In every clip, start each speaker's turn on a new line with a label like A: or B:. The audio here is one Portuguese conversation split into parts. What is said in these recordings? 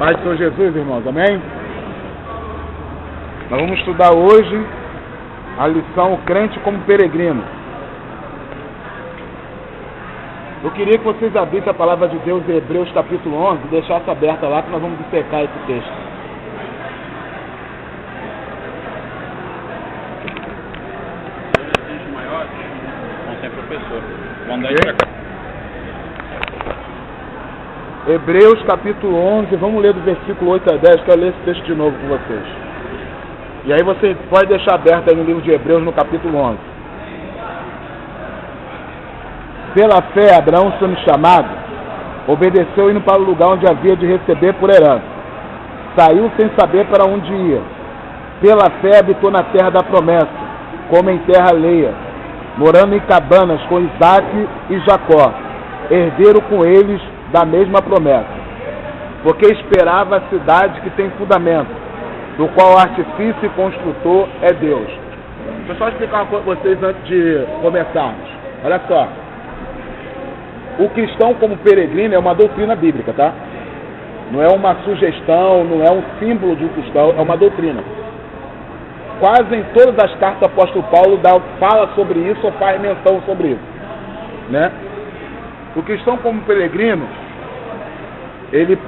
A: Paz do Senhor Jesus, irmãos, amém? Nós vamos estudar hoje a lição O Crente como Peregrino. Eu queria que vocês abrissem a palavra de Deus em Hebreus capítulo 11 e deixassem aberta lá que nós vamos dissecar esse texto. Hebreus capítulo 11, vamos ler do versículo 8 a 10, quero ler esse texto de novo com vocês. E aí você pode deixar aberto aí no livro de Hebreus no capítulo 11. Pela fé, Abraão, sendo chamado, obedeceu indo para o lugar onde havia de receber por herança. Saiu sem saber para onde ia. Pela fé habitou na terra da promessa, como em terra alheia, morando em cabanas com Isaque e Jacó, herdeiro com eles da mesma promessa, porque esperava a cidade que tem fundamento, do qual o artifício e construtor é Deus. Deixa eu só explicar uma coisa para vocês antes de começarmos. Olha só, o cristão como peregrino é uma doutrina bíblica, tá? Não é uma sugestão, não é um símbolo de um cristão, é uma doutrina. Quase em todas as cartas do apóstolo Paulo fala sobre isso ou faz menção sobre isso, né? O cristão como peregrino, ele não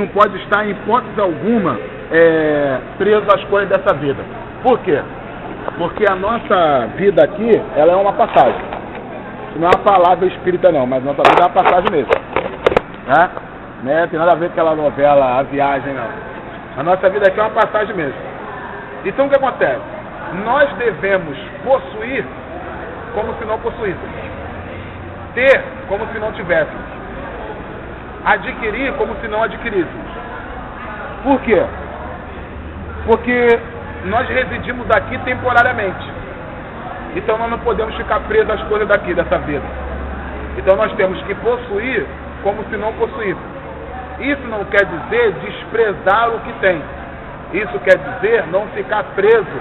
A: pode estar em hipótese alguma preso às coisas dessa vida. Por quê? Porque a nossa vida aqui, ela é uma passagem. Não é uma palavra espírita não, mas nossa vida é uma passagem mesmo, né? Tem nada a ver com aquela novela A Viagem, não. A nossa vida aqui é uma passagem mesmo. Então o que acontece? Nós devemos possuir como se não possuíssemos, ter como se não tivéssemos, adquirir como se não adquiríssemos. Por quê? Porque nós residimos aqui temporariamente, então nós não podemos ficar presos às coisas daqui, dessa vida. Então nós temos que possuir como se não possuíssemos. Isso não quer dizer desprezar o que tem, isso quer dizer não ficar preso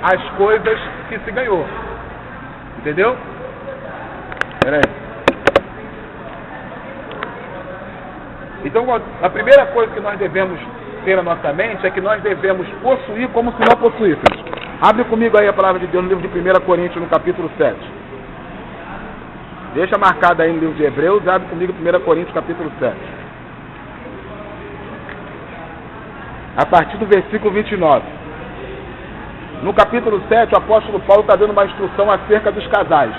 A: às coisas que se ganhou. Entendeu? Peraí. Então, a primeira coisa que nós devemos ter na nossa mente é que nós devemos possuir como se não possuíssemos. Abre comigo aí a palavra de Deus no livro de 1 Coríntios, no capítulo 7. Deixa marcado aí no livro de Hebreus, abre comigo 1 Coríntios, capítulo 7. A partir do versículo 29. No capítulo 7, o apóstolo Paulo está dando uma instrução acerca dos casais.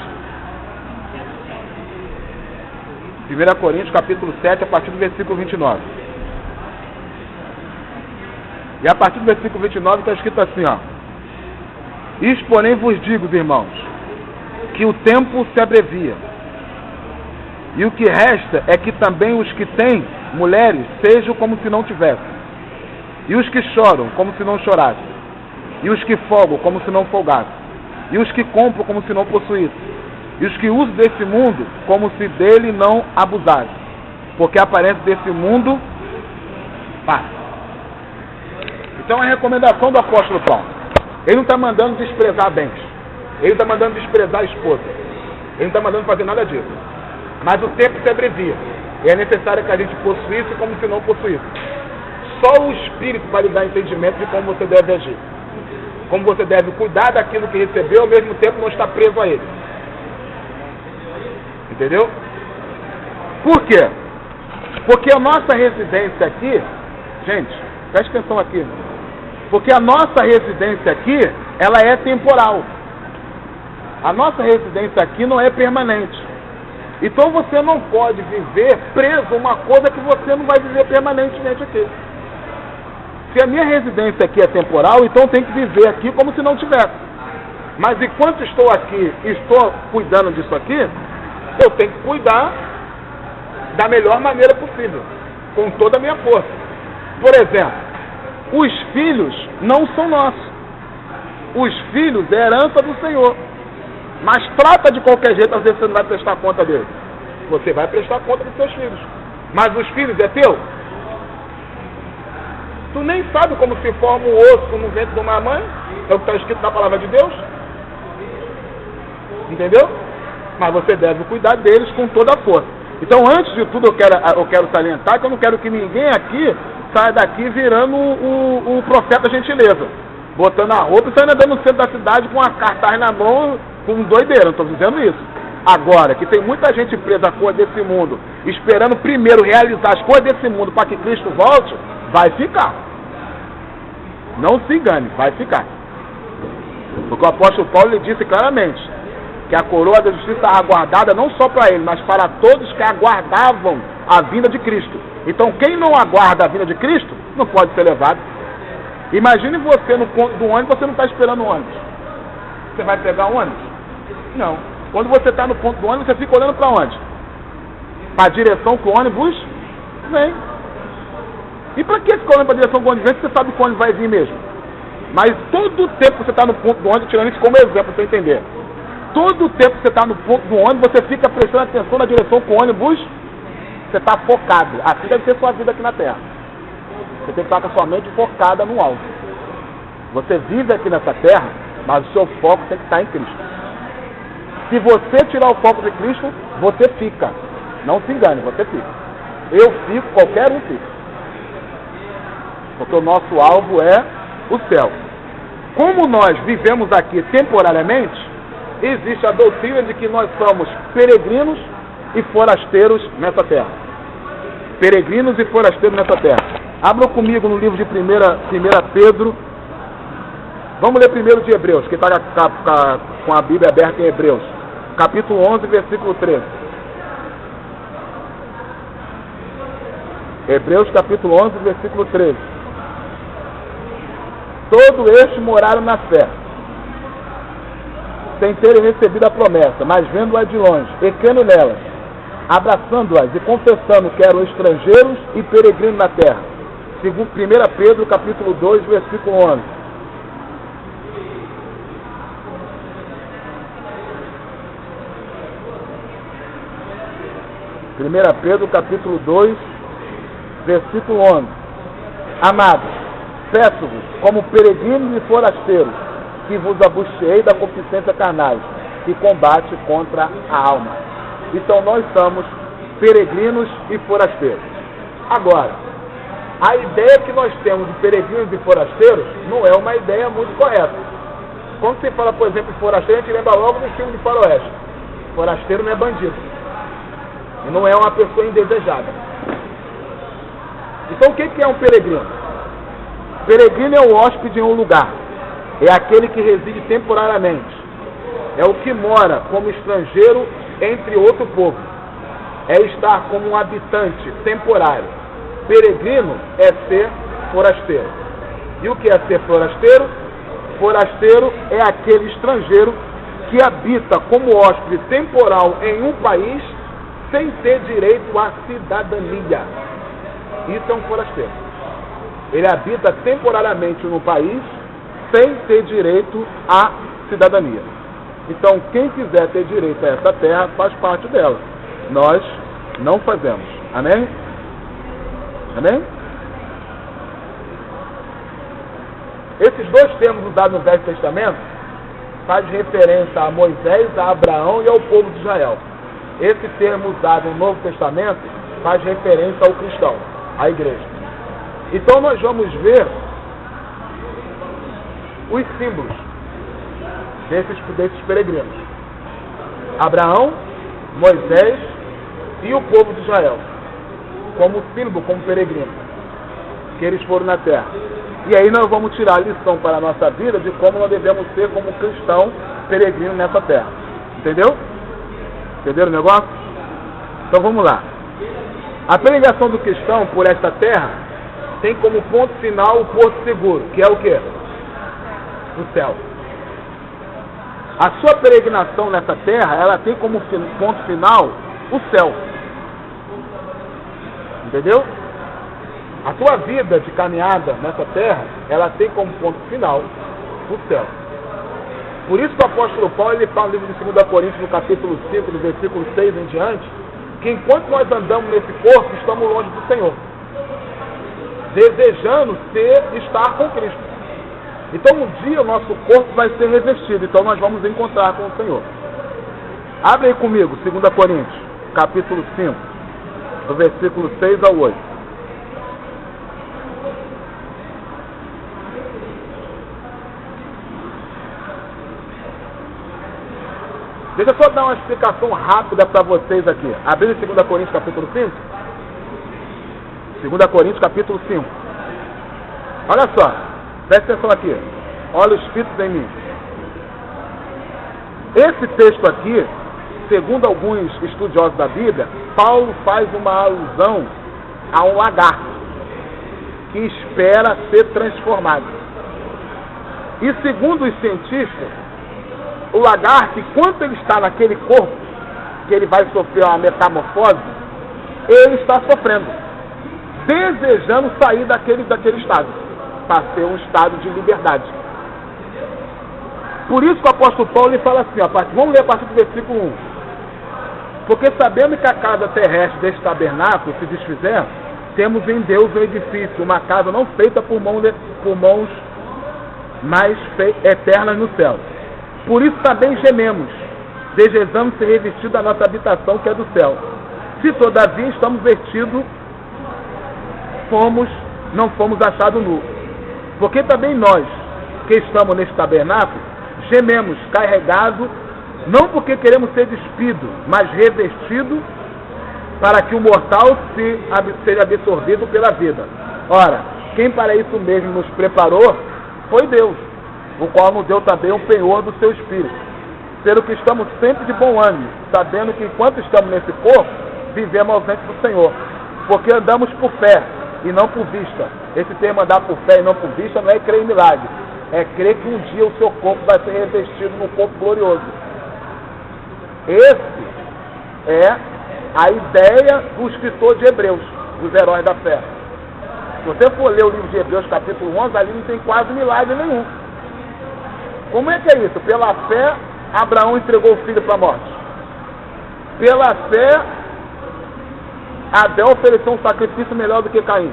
A: 1 Coríntios, capítulo 7, a partir do versículo 29. E a partir do versículo 29 está escrito assim, ó. Isto, porém, vos digo, irmãos, que o tempo se abrevia. E o que resta é que também os que têm mulheres sejam como se não tivessem. E os que choram, como se não chorassem. E os que folgam, como se não folgassem. E os que compram, como se não possuíssem. E os que usam desse mundo, como se dele não abusassem. Porque a aparência desse mundo passa. Então é a recomendação do apóstolo Paulo. Ele não está mandando desprezar bens. Ele não está mandando desprezar a esposa. Ele não está mandando fazer nada disso. Mas o tempo se abrevia. E é necessário que a gente possuísse como se não possuísse. Só o Espírito vai lhe dar entendimento de como você deve agir. Como você deve cuidar daquilo que recebeu, ao mesmo tempo não estar preso a ele. Entendeu? Por quê? Porque a nossa residência aqui, gente, preste atenção aqui. Porque a nossa residência aqui, ela é temporal. A nossa residência aqui não é permanente. Então você não pode viver preso a uma coisa que você não vai viver permanentemente aqui. Se a minha residência aqui é temporal, então tem que viver aqui como se não tivesse. Mas enquanto estou aqui e estou cuidando disso aqui, eu tenho que cuidar da melhor maneira possível, com toda a minha força. Por exemplo, os filhos não são nossos. Os filhos é herança do Senhor. Mas trata de qualquer jeito, às vezes você não vai prestar conta deles. Você vai prestar conta dos seus filhos. Mas os filhos é teu? Tu nem sabe como se forma um osso no ventre de uma mãe. É o que está escrito na palavra de Deus. Entendeu? Mas você deve cuidar deles com toda a força. Então, antes de tudo, eu quero salientar que eu não quero que ninguém aqui saia daqui virando o profeta gentileza, botando a roupa e saindo andando no centro da cidade com uma cartaz na mão, com doideira. Não estou dizendo isso. Agora, que tem muita gente presa à coisa desse mundo, esperando primeiro realizar as coisas desse mundo para que Cristo volte, vai ficar. Não se engane, vai ficar. Porque o apóstolo Paulo lhe disse claramente que a coroa da justiça estava guardada não só para ele, mas para todos que aguardavam a vinda de Cristo. Então, quem não aguarda a vinda de Cristo, não pode ser levado. Imagine você no ponto do ônibus, você não está esperando o ônibus. Você vai pegar o ônibus? Não. Quando você está no ponto do ônibus, você fica olhando para onde? Para a direção que o ônibus vem. E para que ficar olhando para a direção que o ônibus vem, se você sabe que o ônibus vai vir mesmo? Mas todo o tempo que você está no ponto do ônibus, tirando isso como exemplo para você entender, todo o tempo que você está no ponto do ônibus, você fica prestando atenção na direção que o ônibus, você está focado. Assim deve ser sua vida aqui na Terra. Você tem que estar com a sua mente focada no alto. Você vive aqui nessa Terra, mas o seu foco tem que estar em Cristo. Se você tirar o foco de Cristo, você fica. Não se engane, você fica. Eu fico, qualquer um fica. Porque o nosso alvo é o céu. Como nós vivemos aqui temporariamente, existe a doutrina de que nós somos peregrinos e forasteiros nessa terra. Peregrinos e forasteiros nessa terra. Abra comigo no livro de 1 Pedro. Vamos ler primeiro de Hebreus, que está com a Bíblia aberta em Hebreus. Capítulo 11, versículo 13. Hebreus capítulo 11, versículo 13. Todos estes moraram na fé, sem terem recebido a promessa, mas vendo-a de longe, e crendo nelas, abraçando-as e confessando que eram estrangeiros e peregrinos na terra. Segundo 1 Pedro capítulo 2, versículo 11. Pedro capítulo 2, versículo 11. Amados, peço-vos, como peregrinos e forasteiros, que vos abucheei da concupiscência carnais, que combate contra a alma. Então nós somos peregrinos e forasteiros. Agora, a ideia que nós temos de peregrinos e forasteiros não é uma ideia muito correta. Quando se fala, por exemplo, em forasteiro, a gente lembra logo do filme de faroeste. Forasteiro não é bandido. E não é uma pessoa indesejada. Então o que é um peregrino? Peregrino é o hóspede em um lugar. É aquele que reside temporariamente. É o que mora como estrangeiro entre outro povo. É estar como um habitante temporário. Peregrino é ser forasteiro. E o que é ser forasteiro? Forasteiro é aquele estrangeiro que habita como hóspede temporal em um país sem ter direito à cidadania. Isso é um forasteiro. Ele habita temporariamente no país sem ter direito à cidadania. Então, quem quiser ter direito a essa terra faz parte dela. Nós não fazemos. Amém? Amém? Esses dois termos usados no Velho Testamento faz referência a Moisés, a Abraão e ao povo de Israel. Esse termo usado no Novo Testamento faz referência ao cristão, à igreja. Então nós vamos ver os símbolos desses peregrinos. Abraão, Moisés e o povo de Israel. Como símbolo, como peregrino. Que eles foram na terra. E aí nós vamos tirar a lição para a nossa vida de como nós devemos ser como cristão peregrino nessa terra. Entendeu? Entenderam o negócio? Então vamos lá. A peregrinação do cristão por esta terra tem como ponto final o porto seguro, que é o quê? O céu. A sua peregrinação nessa terra, ela tem como ponto final o céu. Entendeu? A sua vida de caminhada nessa terra, ela tem como ponto final o céu. Por isso que o apóstolo Paulo, ele fala no livro de 2 Coríntios, no capítulo 5, do versículo 6 em diante, que enquanto nós andamos nesse corpo, estamos longe do Senhor, desejando estar com Cristo. Então um dia o nosso corpo vai ser revestido, então nós vamos encontrar com o Senhor. Abre aí comigo, 2 Coríntios, capítulo 5. do versículo 6 ao 8. Deixa eu só dar uma explicação rápida para vocês aqui. Abrindo 2 Coríntios capítulo 5. 2 Coríntios capítulo 5. Olha só, presta atenção aqui. Olha os fitos em mim. Esse texto aqui, segundo alguns estudiosos da Bíblia, Paulo faz uma alusão a um lagarto que espera ser transformado. E segundo os cientistas, o lagarto, enquanto ele está naquele corpo, que ele vai sofrer uma metamorfose, ele está sofrendo, desejando sair daquele estado, para ser um estado de liberdade. Por isso que o apóstolo Paulo ele fala assim, vamos ler a partir do versículo 1. Porque sabendo que a casa terrestre deste tabernáculo se desfizer, temos em Deus um edifício, uma casa não feita por mãos, mas eternas no céu. Por isso também gememos, desejando ser revestidos da nossa habitação que é do céu. Se todavia estamos vestidos, não fomos achados nus. Porque também nós, que estamos neste tabernáculo, gememos, carregados, não porque queremos ser despidos, mas revestidos, para que o mortal seja absorvido pela vida. Ora, quem para isso mesmo nos preparou foi Deus, o qual nos deu também um penhor do seu Espírito. Pelo que estamos sempre de bom ânimo, sabendo que enquanto estamos nesse corpo, vivemos ausente do Senhor. Porque andamos por fé e não por vista. Esse termo andar por fé e não por vista não é crer em milagre. É crer que um dia o seu corpo vai ser revestido num corpo glorioso. Esse é a ideia do escritor de Hebreus, dos heróis da fé. Se você for ler o livro de Hebreus, capítulo 11, ali não tem quase milagre nenhum. Como é que é isso? Pela fé, Abraão entregou o filho para a morte. Pela fé, Abel ofereceu um sacrifício melhor do que Caim.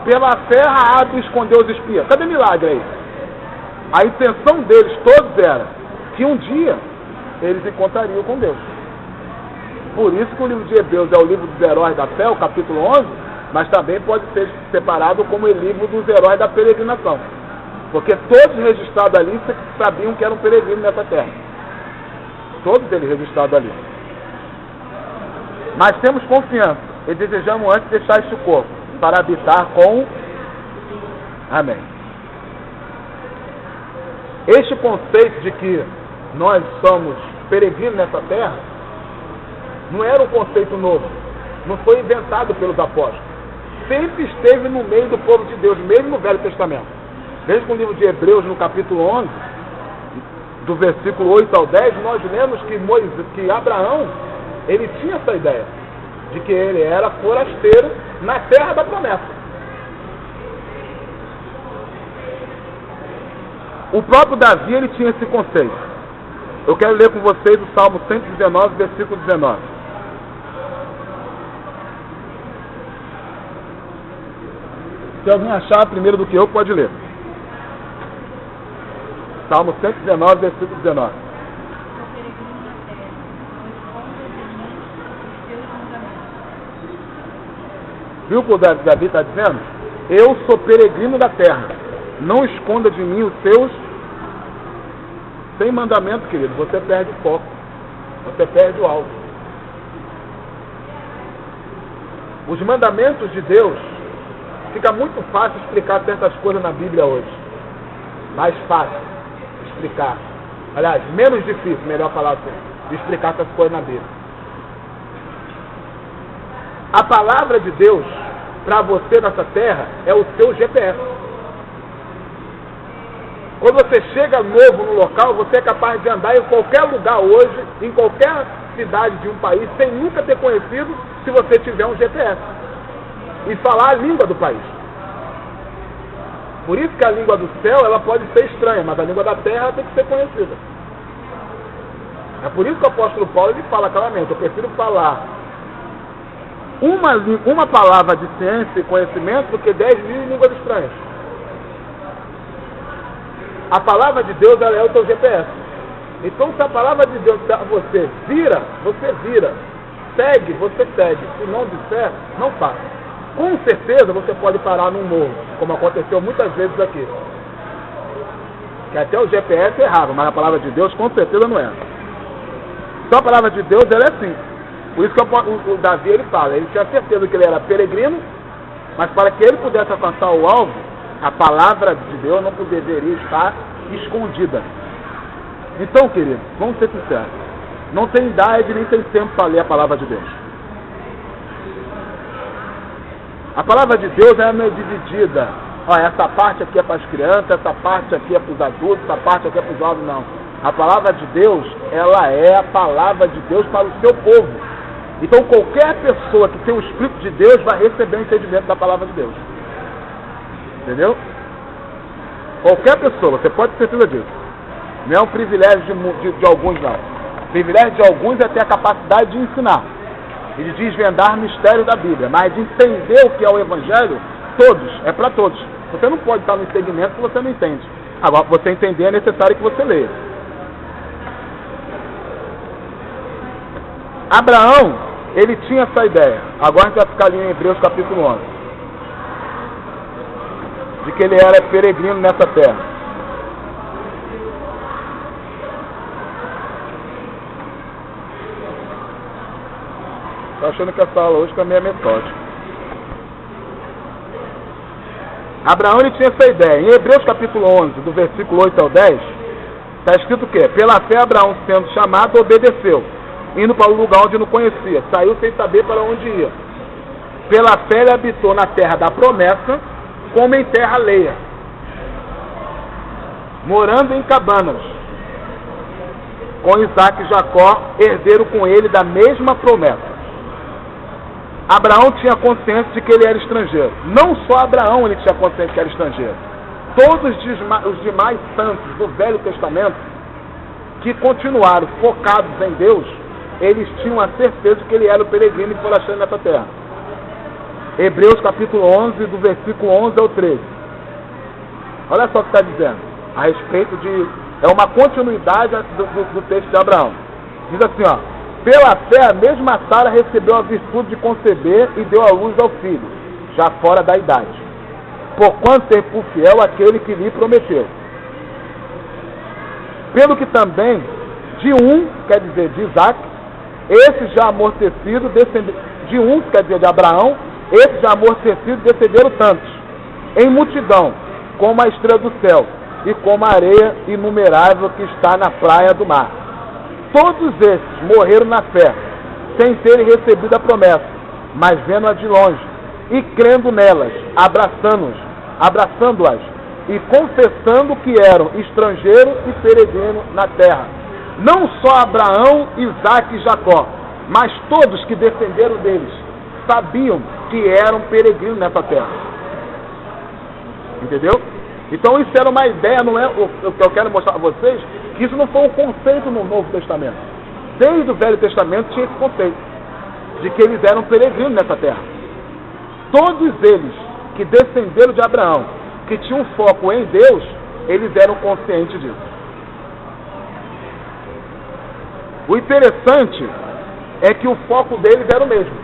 A: Pela fé, Raabe escondeu os espias. Cadê milagre aí? A intenção deles todos era que um dia eles encontrariam com Deus. Por isso que o livro de Hebreus é o livro dos heróis da fé, o capítulo 11, mas também pode ser separado como o livro dos heróis da peregrinação. Porque todos registrados ali sabiam que eram peregrinos nessa terra. Todos eles registrados ali. Mas temos confiança e desejamos antes deixar este corpo para habitar com... Amém. Este conceito de que nós somos peregrinos nessa terra não era um conceito novo. Não foi inventado pelos apóstolos. Sempre esteve no meio do povo de Deus, mesmo no Velho Testamento. Veja que no livro de Hebreus, no capítulo 11, do versículo 8 ao 10, nós lemos que Abraão, ele tinha essa ideia, de que ele era forasteiro na terra da promessa. O próprio Davi, ele tinha esse conceito. Eu quero ler com vocês o Salmo 119, versículo 19. Se alguém achar primeiro do que eu, pode ler. Salmo 119, versículo 19. Viu o que o Davi está dizendo? Eu sou peregrino da terra. Não esconda de mim os seus... Sem mandamento, querido, você perde o foco. Você perde o alvo. Os mandamentos de Deus, fica muito fácil explicar certas coisas na Bíblia hoje. Mais fácil explicar. Aliás, menos difícil, melhor falar assim, de explicar essas coisas na Bíblia. A palavra de Deus, para você nessa terra, é o seu GPS. Quando você chega novo no local, você é capaz de andar em qualquer lugar hoje, em qualquer cidade de um país, sem nunca ter conhecido, se você tiver um GPS. E falar a língua do país. Por isso que a língua do céu, ela pode ser estranha, mas a língua da terra tem que ser conhecida. É por isso que o apóstolo Paulo ele fala claramente, eu prefiro falar uma palavra de ciência e conhecimento do que 10 mil línguas estranhas. A palavra de Deus ela é o teu GPS. Então, se a palavra de Deus você vira, você vira. segue, você segue. Se não disser, não passa. Com certeza você pode parar num morro, como aconteceu muitas vezes aqui. Que até o GPS errava, mas a palavra de Deus com certeza não é. Então a palavra de Deus, ela é assim. Por isso que o Davi, ele fala, ele tinha certeza que ele era peregrino, mas para que ele pudesse alcançar o alvo, a palavra de Deus não deveria estar escondida. Então, querido, vamos ser sinceros. Não tem idade nem tem tempo para ler a palavra de Deus. A palavra de Deus é meio dividida. Olha, essa parte aqui é para as crianças, essa parte aqui é para os adultos, essa parte aqui é para os jovens, não. A palavra de Deus, ela é a palavra de Deus para o seu povo. Então qualquer pessoa que tem o Espírito de Deus vai receber o entendimento da palavra de Deus. Entendeu? Qualquer pessoa, você pode ter certeza disso. Não é um privilégio de alguns, não. O privilégio de alguns é ter a capacidade de ensinar e de desvendar mistérios da Bíblia, mas de entender o que é o Evangelho, todos, é para todos. Você não pode estar no entendimento que você não entende. Agora, para você entender, é necessário que você leia. Abraão, ele tinha essa ideia. Agora a gente vai ficar ali em Hebreus capítulo 11. De que ele era peregrino nessa terra. Estou achando que essa aula hoje também é metódica. Abraão, ele tinha essa ideia. Em Hebreus capítulo 11, do versículo 8 ao 10, está escrito o quê? Pela fé Abraão, sendo chamado, obedeceu, indo para o lugar onde não conhecia. Saiu sem saber para onde ia. Pela fé ele habitou na terra da promessa, como em terra alheia, morando em cabanas, com Isaac e Jacó, herdeiro com ele da mesma promessa. Abraão tinha consciência de que ele era estrangeiro. Não só Abraão ele tinha consciência de que era estrangeiro. Todos os demais santos do Velho Testamento, que continuaram focados em Deus, eles tinham a certeza de que ele era o peregrino e forastando nessa terra. Hebreus capítulo 11, do versículo 11 ao 13. Olha só o que está dizendo. A respeito de... É uma continuidade do texto de Abraão. Diz assim, ó. Pela fé, a mesma Sara recebeu a virtude de conceber e deu à luz ao filho, já fora da idade. Porquanto teve por fiel aquele que lhe prometeu. Pelo que também, quer dizer, de Isaac, esse já amortecido, quer dizer, de Abraão, esse já amortecido, descenderam tantos, em multidão, como a estrela do céu, e como a areia inumerável que está na praia do mar. Todos esses morreram na fé, sem terem recebido a promessa, mas vendo-a de longe, e crendo nelas, abraçando-as, e confessando que eram estrangeiro e peregrino na terra. Não só Abraão, Isaac e Jacó, mas todos que descenderam deles, sabiam que eram peregrinos nessa terra. Entendeu? Então isso era uma ideia, não é o que eu quero mostrar a vocês, que isso não foi um conceito no Novo Testamento. Desde o Velho Testamento tinha esse conceito, de que eles eram peregrinos nessa terra. Todos eles que descenderam de Abraão, que tinham foco em Deus, eles eram conscientes disso. O interessante é que o foco deles era o mesmo.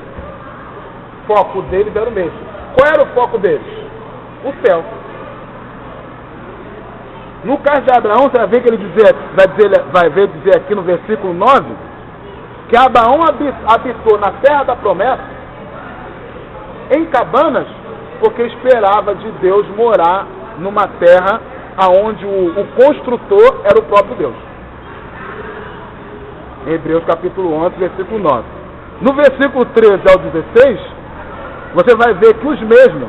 A: O foco deles era o mesmo. Qual era o foco deles? O céu. No caso de Abraão, você vai ver que ele vai dizer aqui no versículo 9, que Abraão habitou na terra da promessa, em cabanas, porque esperava de Deus morar numa terra onde o construtor era o próprio Deus. Hebreus capítulo 11, versículo 9. No versículo 13 ao 16, você vai ver que os mesmos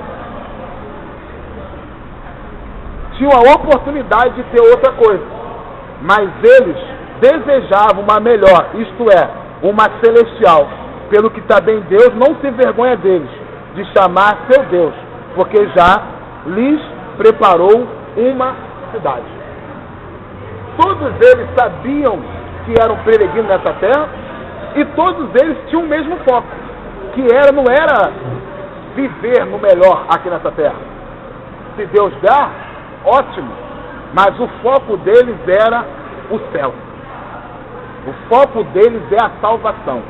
A: tinham a oportunidade de ter outra coisa, mas eles desejavam uma melhor, isto é, uma celestial, pelo que também Deus não se envergonha deles, de chamar seu Deus, porque já lhes preparou uma cidade. Todos eles sabiam que eram peregrinos nessa terra, e todos eles tinham o mesmo foco, que não era viver no melhor aqui nessa terra. Se Deus dá, ótimo, mas o foco deles era o céu. O foco deles é a salvação.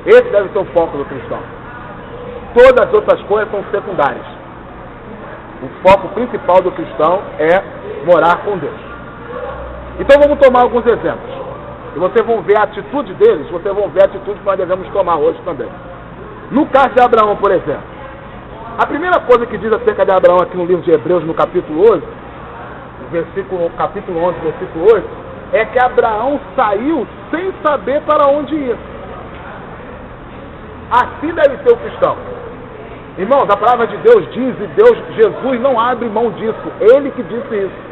A: Esse deve ser o foco do cristão. Todas as outras coisas são secundárias. O foco principal do cristão é morar com Deus. Então vamos tomar alguns exemplos. E vocês vão ver a atitude deles, vocês vão ver a atitude que nós devemos tomar hoje também. No caso de Abraão, por exemplo, a primeira coisa que diz acerca de Abraão aqui no livro de Hebreus, no capítulo 11, capítulo 11, versículo 8, é que Abraão saiu sem saber para onde ir. Assim deve ser o cristão. Irmãos, a palavra de Deus diz, e Jesus não abre mão disso, ele que disse isso,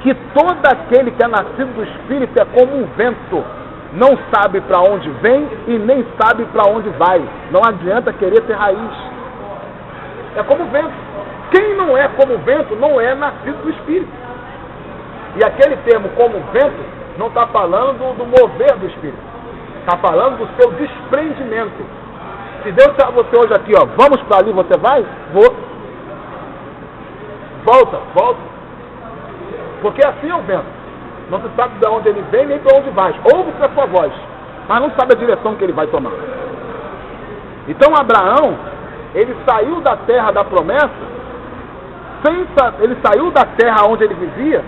A: que todo aquele que é nascido do Espírito é como um vento, não sabe para onde vem e nem sabe para onde vai. Não adianta querer ter raiz. É como vento. Quem não é como vento não é nascido do Espírito. E aquele termo como vento não está falando do mover do Espírito. Está falando do seu desprendimento. Se Deus está você hoje aqui, ó, vamos para ali, você vai? Vou. Volta. Porque assim é o vento. Não se sabe de onde ele vem nem para onde vai. Ouve a sua voz, mas não sabe a direção que ele vai tomar. Então Abraão, ele saiu da terra da promessa, ele saiu da terra onde ele vivia,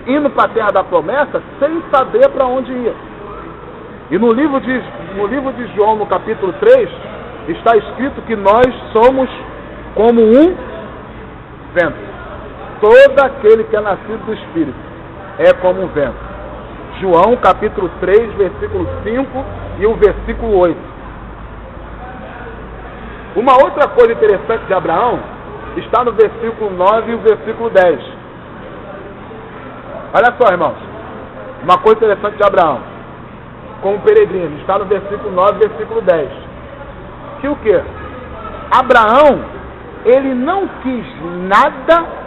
A: indo para a terra da promessa, sem saber para onde ia. E no livro de João, no capítulo 3, está escrito que nós somos como um vento. Todo aquele que é nascido do Espírito é como um vento. João capítulo 3, versículo 5 e o versículo 8. Uma outra coisa interessante de Abraão está no versículo 9 e o versículo 10. Olha só, irmãos. Uma coisa interessante de Abraão, como peregrino, está no versículo 9 e versículo 10. Que o quê? Abraão, ele não quis nada.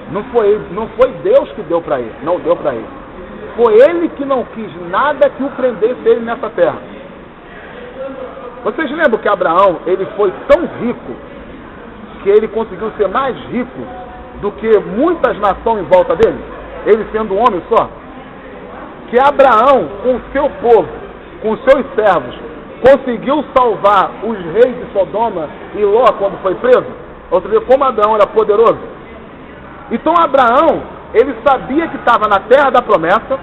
A: Não foi Deus que deu para ele, não deu para ele. Foi ele que não quis nada que o prendesse ele nessa terra. Vocês lembram que Abraão, ele foi tão rico, que ele conseguiu ser mais rico do que muitas nações em volta dele? Ele sendo um homem só? Que Abraão, com seu povo, com seus servos, conseguiu salvar os reis de Sodoma e Ló quando foi preso? Ou seja, como Abraão era poderoso? Então Abraão, ele sabia que estava na terra da promessa.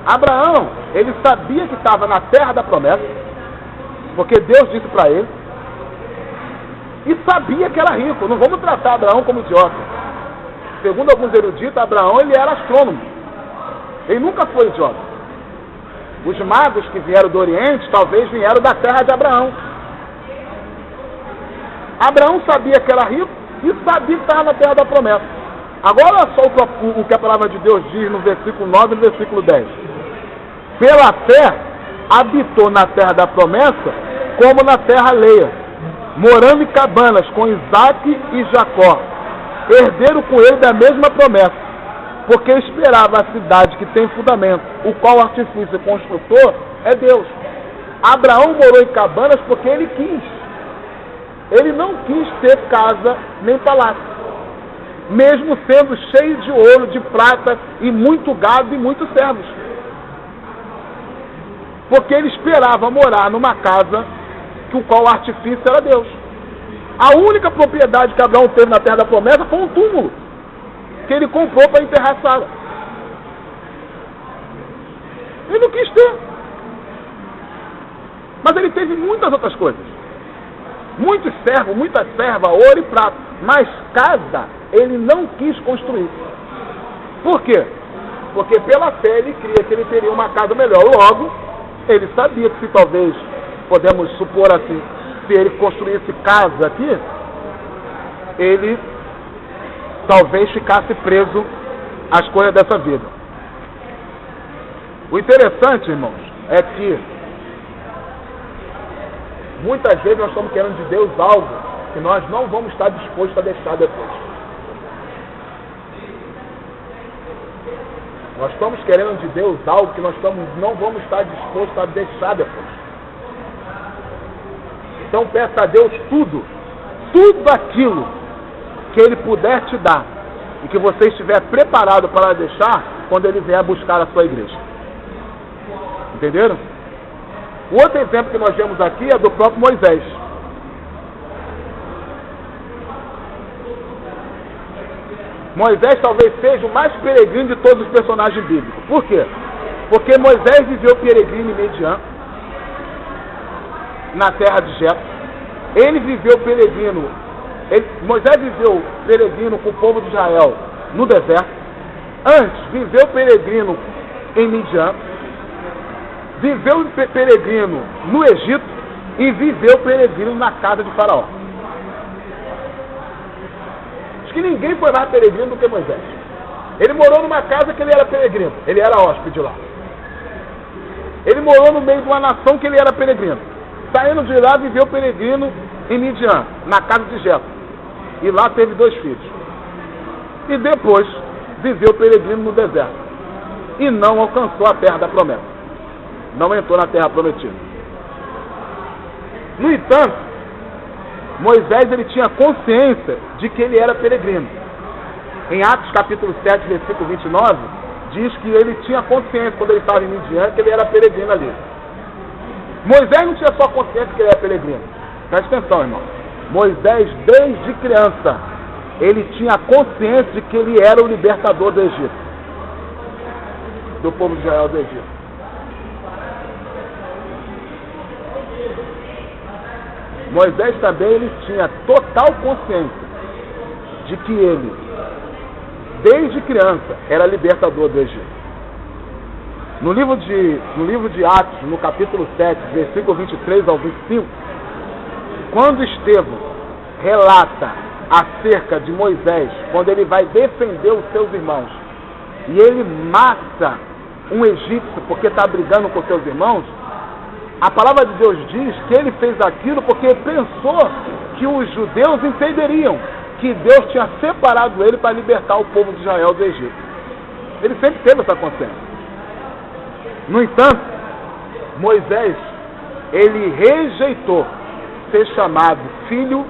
A: Abraão, ele sabia que estava na terra da promessa, porque Deus disse para ele. E sabia que era rico. Não vamos tratar Abraão como idiota. Segundo alguns eruditos, Abraão, ele era astrônomo. Ele nunca foi idiota. Os magos que vieram do Oriente, talvez vieram da terra de Abraão. Abraão sabia que era rico e sabia que estava na terra da promessa. Agora olha só o que a palavra de Deus diz no versículo 9 e no versículo 10. Pela fé, habitou na terra da promessa como na terra alheia, morando em cabanas com Isaque e Jacó. Herderam com ele da mesma promessa, porque esperava a cidade que tem fundamento, o qual o artifício e construtor é Deus. Abraão morou em cabanas porque ele quis. Ele não quis ter casa nem palácio, mesmo sendo cheio de ouro, de prata e muito gado e muitos servos. Porque ele esperava morar numa casa que o qual o artifício era Deus. A única propriedade que Abraão teve na terra da promessa foi um túmulo que ele comprou para enterrar Sara. Ele não quis ter. Mas ele teve muitas outras coisas. Muitos servos, muita serva, ouro e prata. Mas casa ele não quis construir. Por quê? Porque pela fé ele cria que ele teria uma casa melhor. Logo, ele sabia que se talvez, podemos supor assim, se ele construísse casa aqui, ele talvez ficasse preso às coisas dessa vida. O interessante, irmãos, é que muitas vezes nós estamos querendo de Deus algo que nós não vamos estar dispostos a deixar depois. Nós estamos querendo de Deus algo que nós não vamos estar dispostos a deixar depois. Então peça a Deus tudo aquilo que Ele puder te dar e que você estiver preparado para deixar quando Ele vier buscar a sua igreja. Entenderam? O outro exemplo que nós vemos aqui é do próprio Moisés. Moisés talvez seja o mais peregrino de todos os personagens bíblicos. Por quê? Porque Moisés viveu peregrino em Midian, na terra de Jetro. Ele viveu peregrino. Moisés viveu peregrino com o povo de Israel no deserto. Antes, viveu peregrino em Midian. Viveu peregrino no Egito. E viveu peregrino na casa de Faraó. Acho que ninguém foi mais peregrino do que Moisés. Ele morou numa casa que ele era peregrino. Ele era hóspede lá. Ele morou no meio de uma nação que ele era peregrino. Saindo de lá, viveu peregrino em Midian, na casa de Jetro. E lá teve 2 filhos. E depois viveu peregrino no deserto. E não alcançou a terra da promessa. Não entrou na terra prometida. No entanto, Moisés ele tinha consciência de que ele era peregrino. Em Atos capítulo 7, versículo 29, diz que ele tinha consciência, quando ele estava em Midian, que ele era peregrino ali. Moisés não tinha só consciência que ele era peregrino. Preste atenção, irmão. Moisés, desde criança, ele tinha consciência de que ele era o libertador do Egito. Do povo de Israel do Egito. Moisés também ele tinha total consciência de que ele, desde criança, era libertador do Egito. No livro de Atos, no capítulo 7, versículo 23 ao 25, quando Estevão relata acerca de Moisés, quando ele vai defender os seus irmãos, e ele mata um egípcio porque está brigando com seus irmãos, a palavra de Deus diz que ele fez aquilo porque pensou que os judeus entenderiam que Deus tinha separado ele para libertar o povo de Israel do Egito. Ele sempre teve essa consciência. No entanto, Moisés, ele rejeitou ser chamado filho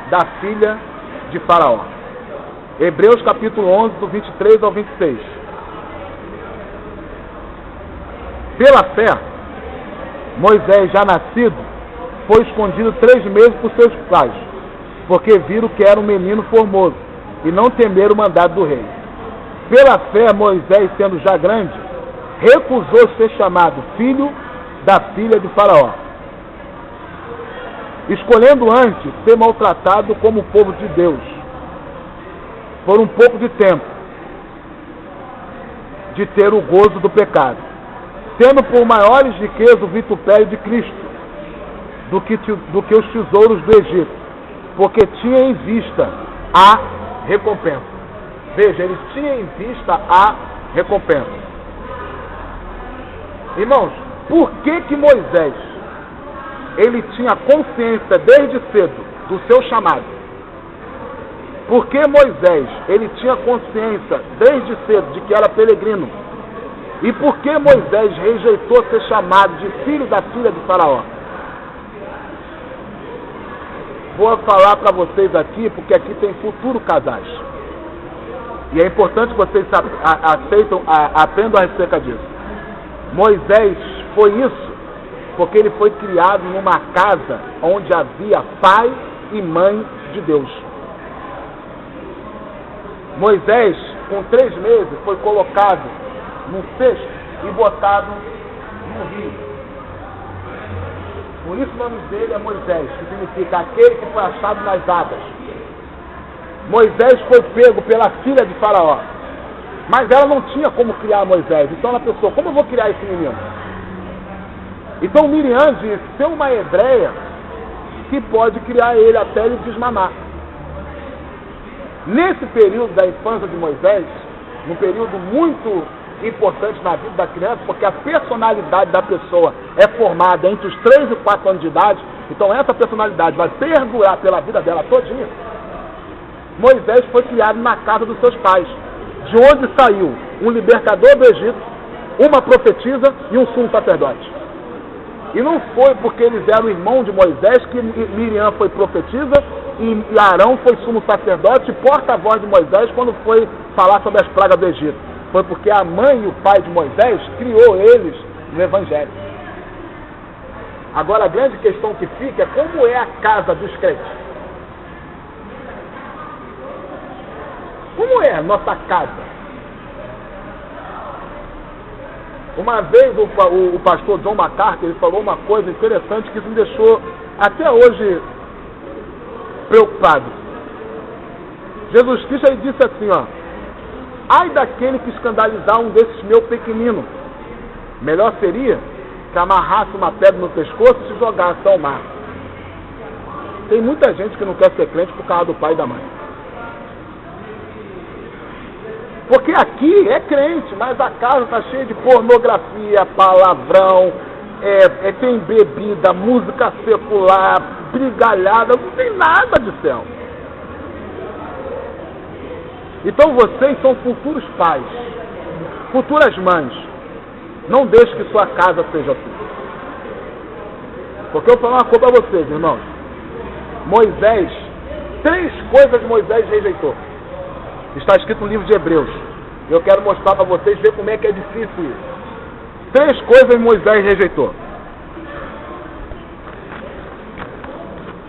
A: da filha de Faraó. Hebreus capítulo 11, do 23 ao 26. Pela fé, Moisés, já nascido, foi escondido 3 meses por seus pais, porque viram que era um menino formoso, e não temeram o mandado do rei. Pela fé, Moisés, sendo já grande, recusou ser chamado filho da filha de Faraó, escolhendo antes ser maltratado como o povo de Deus, por um pouco de tempo, de ter o gozo do pecado, tendo por maiores riquezas o vitupério de Cristo, do que os tesouros do Egito, porque tinha em vista a recompensa. Veja, ele tinha em vista a recompensa. Irmãos, por que Moisés, ele tinha consciência desde cedo do seu chamado? Por que Moisés, ele tinha consciência desde cedo de que era peregrino? E por que Moisés rejeitou ser chamado de filho da filha de Faraó? Vou falar para vocês aqui, porque aqui tem futuro casais. E é importante que vocês aprendam acerca disso. Moisés foi isso porque ele foi criado numa casa onde havia pai e mãe de Deus. Moisés, com 3 meses, foi colocado num cesto e botado no rio. Por isso o nome dele é Moisés, que significa aquele que foi achado nas águas. Moisés foi pego pela filha de Faraó, mas ela não tinha como criar Moisés. Então ela pensou, como eu vou criar esse menino? Então Miriam disse, tem uma hebreia que pode criar ele até ele desmamar. Nesse período da infância de Moisés, num período muito importante na vida da criança, porque a personalidade da pessoa é formada entre os 3 e 4 anos de idade, então essa personalidade vai perdurar pela vida dela todinha. Moisés foi criado na casa dos seus pais, de onde saiu um libertador do Egito, uma profetisa e um sumo sacerdote. E não foi porque eles eram irmãos de Moisés que Miriam foi profetisa e Arão foi sumo sacerdote e porta-voz de Moisés quando foi falar sobre as pragas do Egito. Foi porque a mãe e o pai de Moisés criou eles no Evangelho. Agora, a grande questão que fica é como é a casa dos crentes. Como é a nossa casa? Uma vez o pastor John MacArthur, ele falou uma coisa interessante que me deixou até hoje preocupado. Jesus Cristo, ele disse assim, ó: ai daquele que escandalizar um desses meus pequeninos, melhor seria que amarrasse uma pedra no pescoço e se jogasse ao mar. Tem muita gente que não quer ser crente por causa do pai e da mãe. Porque aqui é crente, mas a casa está cheia de pornografia, palavrão, tem bebida, música secular, brigalhada, não tem nada de céu. Então vocês são futuros pais, futuras mães. Não deixe que sua casa seja assim. Porque eu vou falar uma coisa para vocês, irmãos. Moisés, 3 coisas Moisés rejeitou. Está escrito no livro de Hebreus. Eu quero mostrar para vocês, ver como é que é difícil isso. 3 coisas Moisés rejeitou.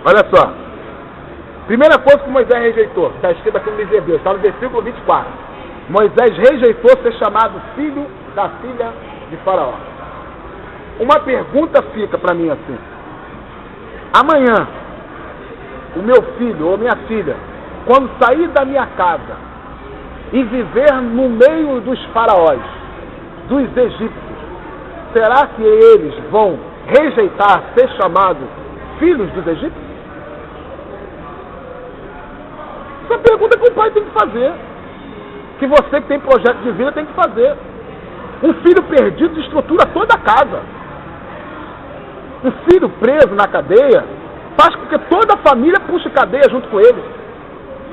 A: Olha só. Primeira coisa que Moisés rejeitou, está escrito aqui no livro de Hebreus, está no versículo 24. Moisés rejeitou ser chamado filho da filha de Faraó. Uma pergunta fica para mim assim: amanhã, o meu filho ou minha filha, quando sair da minha casa e viver no meio dos faraós, dos egípcios, será que eles vão rejeitar ser chamados filhos dos egípcios? Essa é a pergunta que o pai tem que fazer, que você que tem projeto de vida tem que fazer. Um filho perdido estrutura toda a casa. Um filho preso na cadeia faz com que toda a família puxe cadeia junto com ele.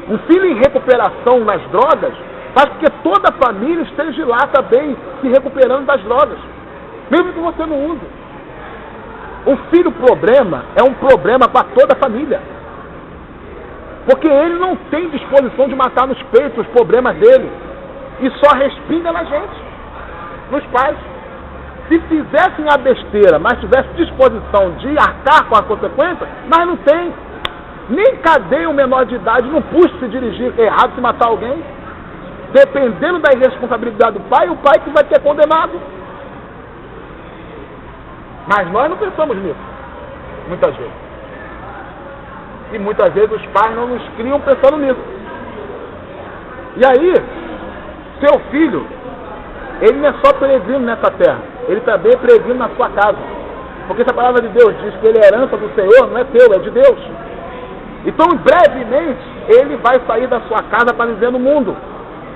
A: Um filho em recuperação nas drogas faz com que toda a família esteja lá também se recuperando das drogas, mesmo que você não use. Um filho problema é um problema para toda a família, porque ele não tem disposição de matar nos peitos os problemas dele e só respinga na gente, nos pais. Se fizessem a besteira, mas tivesse disposição de arcar com a consequência, mas não tem. Nem cadeia um menor de idade não puxa se dirigir errado, se matar alguém. Dependendo da irresponsabilidade do pai, o pai que vai ser condenado. Mas nós não pensamos nisso, muitas vezes. E muitas vezes os pais não nos criam pensando nisso. E aí, seu filho, ele não é só peregrino nessa terra, ele também é peregrino na sua casa. Porque se a palavra de Deus diz que ele é herança do Senhor, não é teu, é de Deus. Então, brevemente, ele vai sair da sua casa para viver no mundo.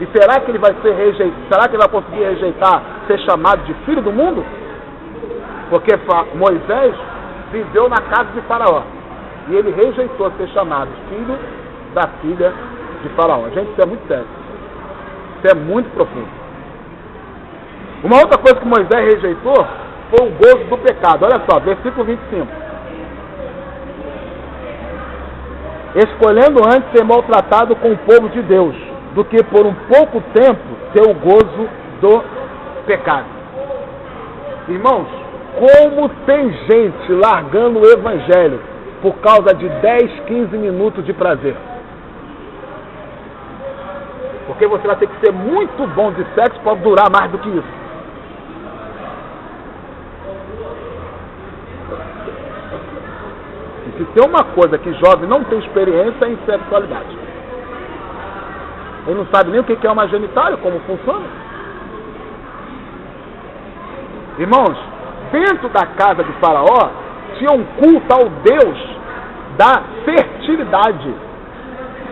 A: E será que ele vai ser rejeitado? Será que ele vai conseguir rejeitar ser chamado de filho do mundo? Porque Moisés viveu na casa de Faraó. E ele rejeitou ser chamado filho da filha de Faraó. Gente, isso é muito sério. Isso é muito profundo. Uma outra coisa que Moisés rejeitou foi o gozo do pecado. Olha só, versículo 25. Escolhendo antes ser maltratado com o povo de Deus, do que por um pouco tempo ter o gozo do pecado. Irmãos, como tem gente largando o evangelho por causa de 10, 15 minutos de prazer. Porque você vai ter que ser muito bom de sexo para durar mais do que isso. E se tem uma coisa que jovem não tem experiência é em sexualidade. Ele não sabe nem o que é uma genitália, como funciona. Irmãos, dentro da casa de Faraó, tinha um culto ao Deus da fertilidade.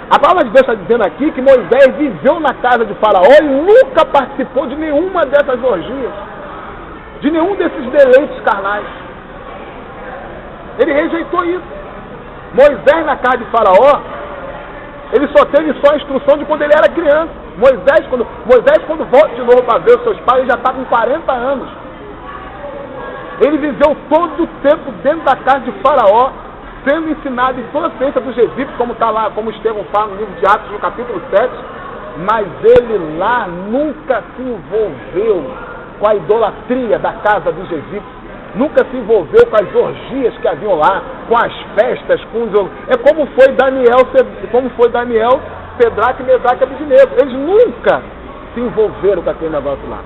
A: A palavra de Deus está dizendo aqui que Moisés viveu na casa de Faraó e nunca participou de nenhuma dessas orgias, de nenhum desses deleites carnais. Ele rejeitou isso. Moisés na casa de Faraó, ele só teve só a instrução de quando ele era criança. Moisés, quando volta de novo para ver os seus pais, ele já está com 40 anos. Ele viveu todo o tempo dentro da casa de Faraó, sendo ensinado em toda a ciência dos egípcios, como está lá, como Estevão fala no livro de Atos, no capítulo 7. Mas ele lá nunca se envolveu com a idolatria da casa dos egípcios. nunca se envolveu com as orgias que haviam lá, com as festas, com os... É como foi Daniel, Sedraque, Mesaque e Abednego. Eles nunca se envolveram com aquele negócio lá.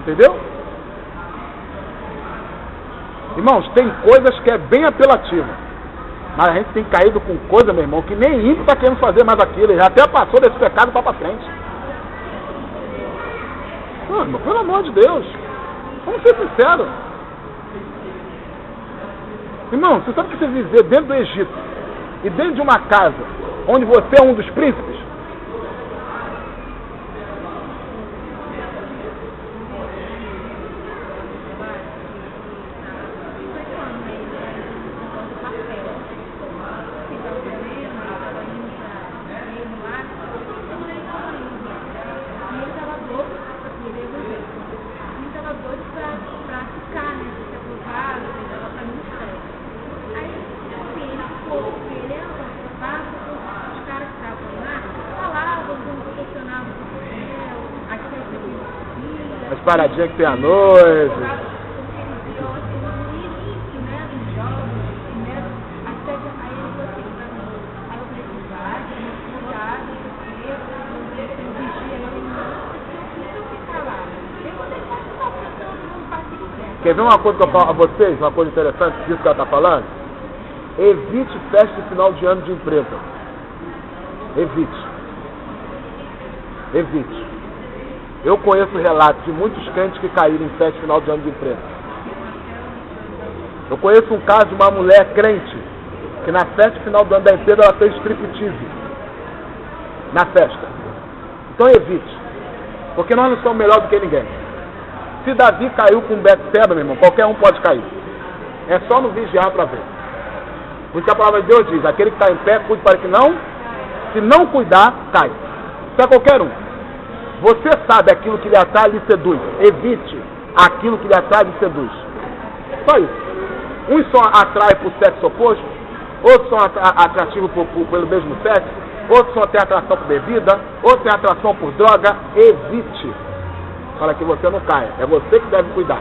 A: Entendeu? Irmãos, tem coisas que é bem apelativa. Mas a gente tem caído com coisa, meu irmão, que nem ímpio está querendo fazer mais aquilo. Ele já até passou desse pecado para frente. Não, irmão, pelo amor de Deus. Vamos ser sinceros. Irmão, você sabe que você viver dentro do Egito e dentro de uma casa onde você é um dos príncipes? Paradinha que tem à noite. Quer ver uma coisa que eu falo a vocês? Uma coisa interessante disso que ela está falando? Evite festa de final de ano de empresa. Evite. Evite. Eu conheço relatos de muitos crentes que caíram em festa de final de ano de empresa. Eu conheço um caso de uma mulher crente que na festa de final do ano da empresa ela fez striptease na festa. Então evite, porque nós não somos melhores do que ninguém. Se Davi caiu com Betseba, meu irmão, qualquer um pode cair. É só não vigiar para ver. Por isso a palavra de Deus diz: aquele que está em pé, cuide para que não, se não cuidar, cai. Isso é qualquer um. Você sabe aquilo que lhe atrai e lhe seduz. Evite aquilo que lhe atrai e lhe seduz. Só isso. Uns são atraem por sexo oposto, outros são atrativos pelo mesmo sexo, outros só têm atração por bebida, outros têm atração por droga. Evite. Para que você não caia. É você que deve cuidar.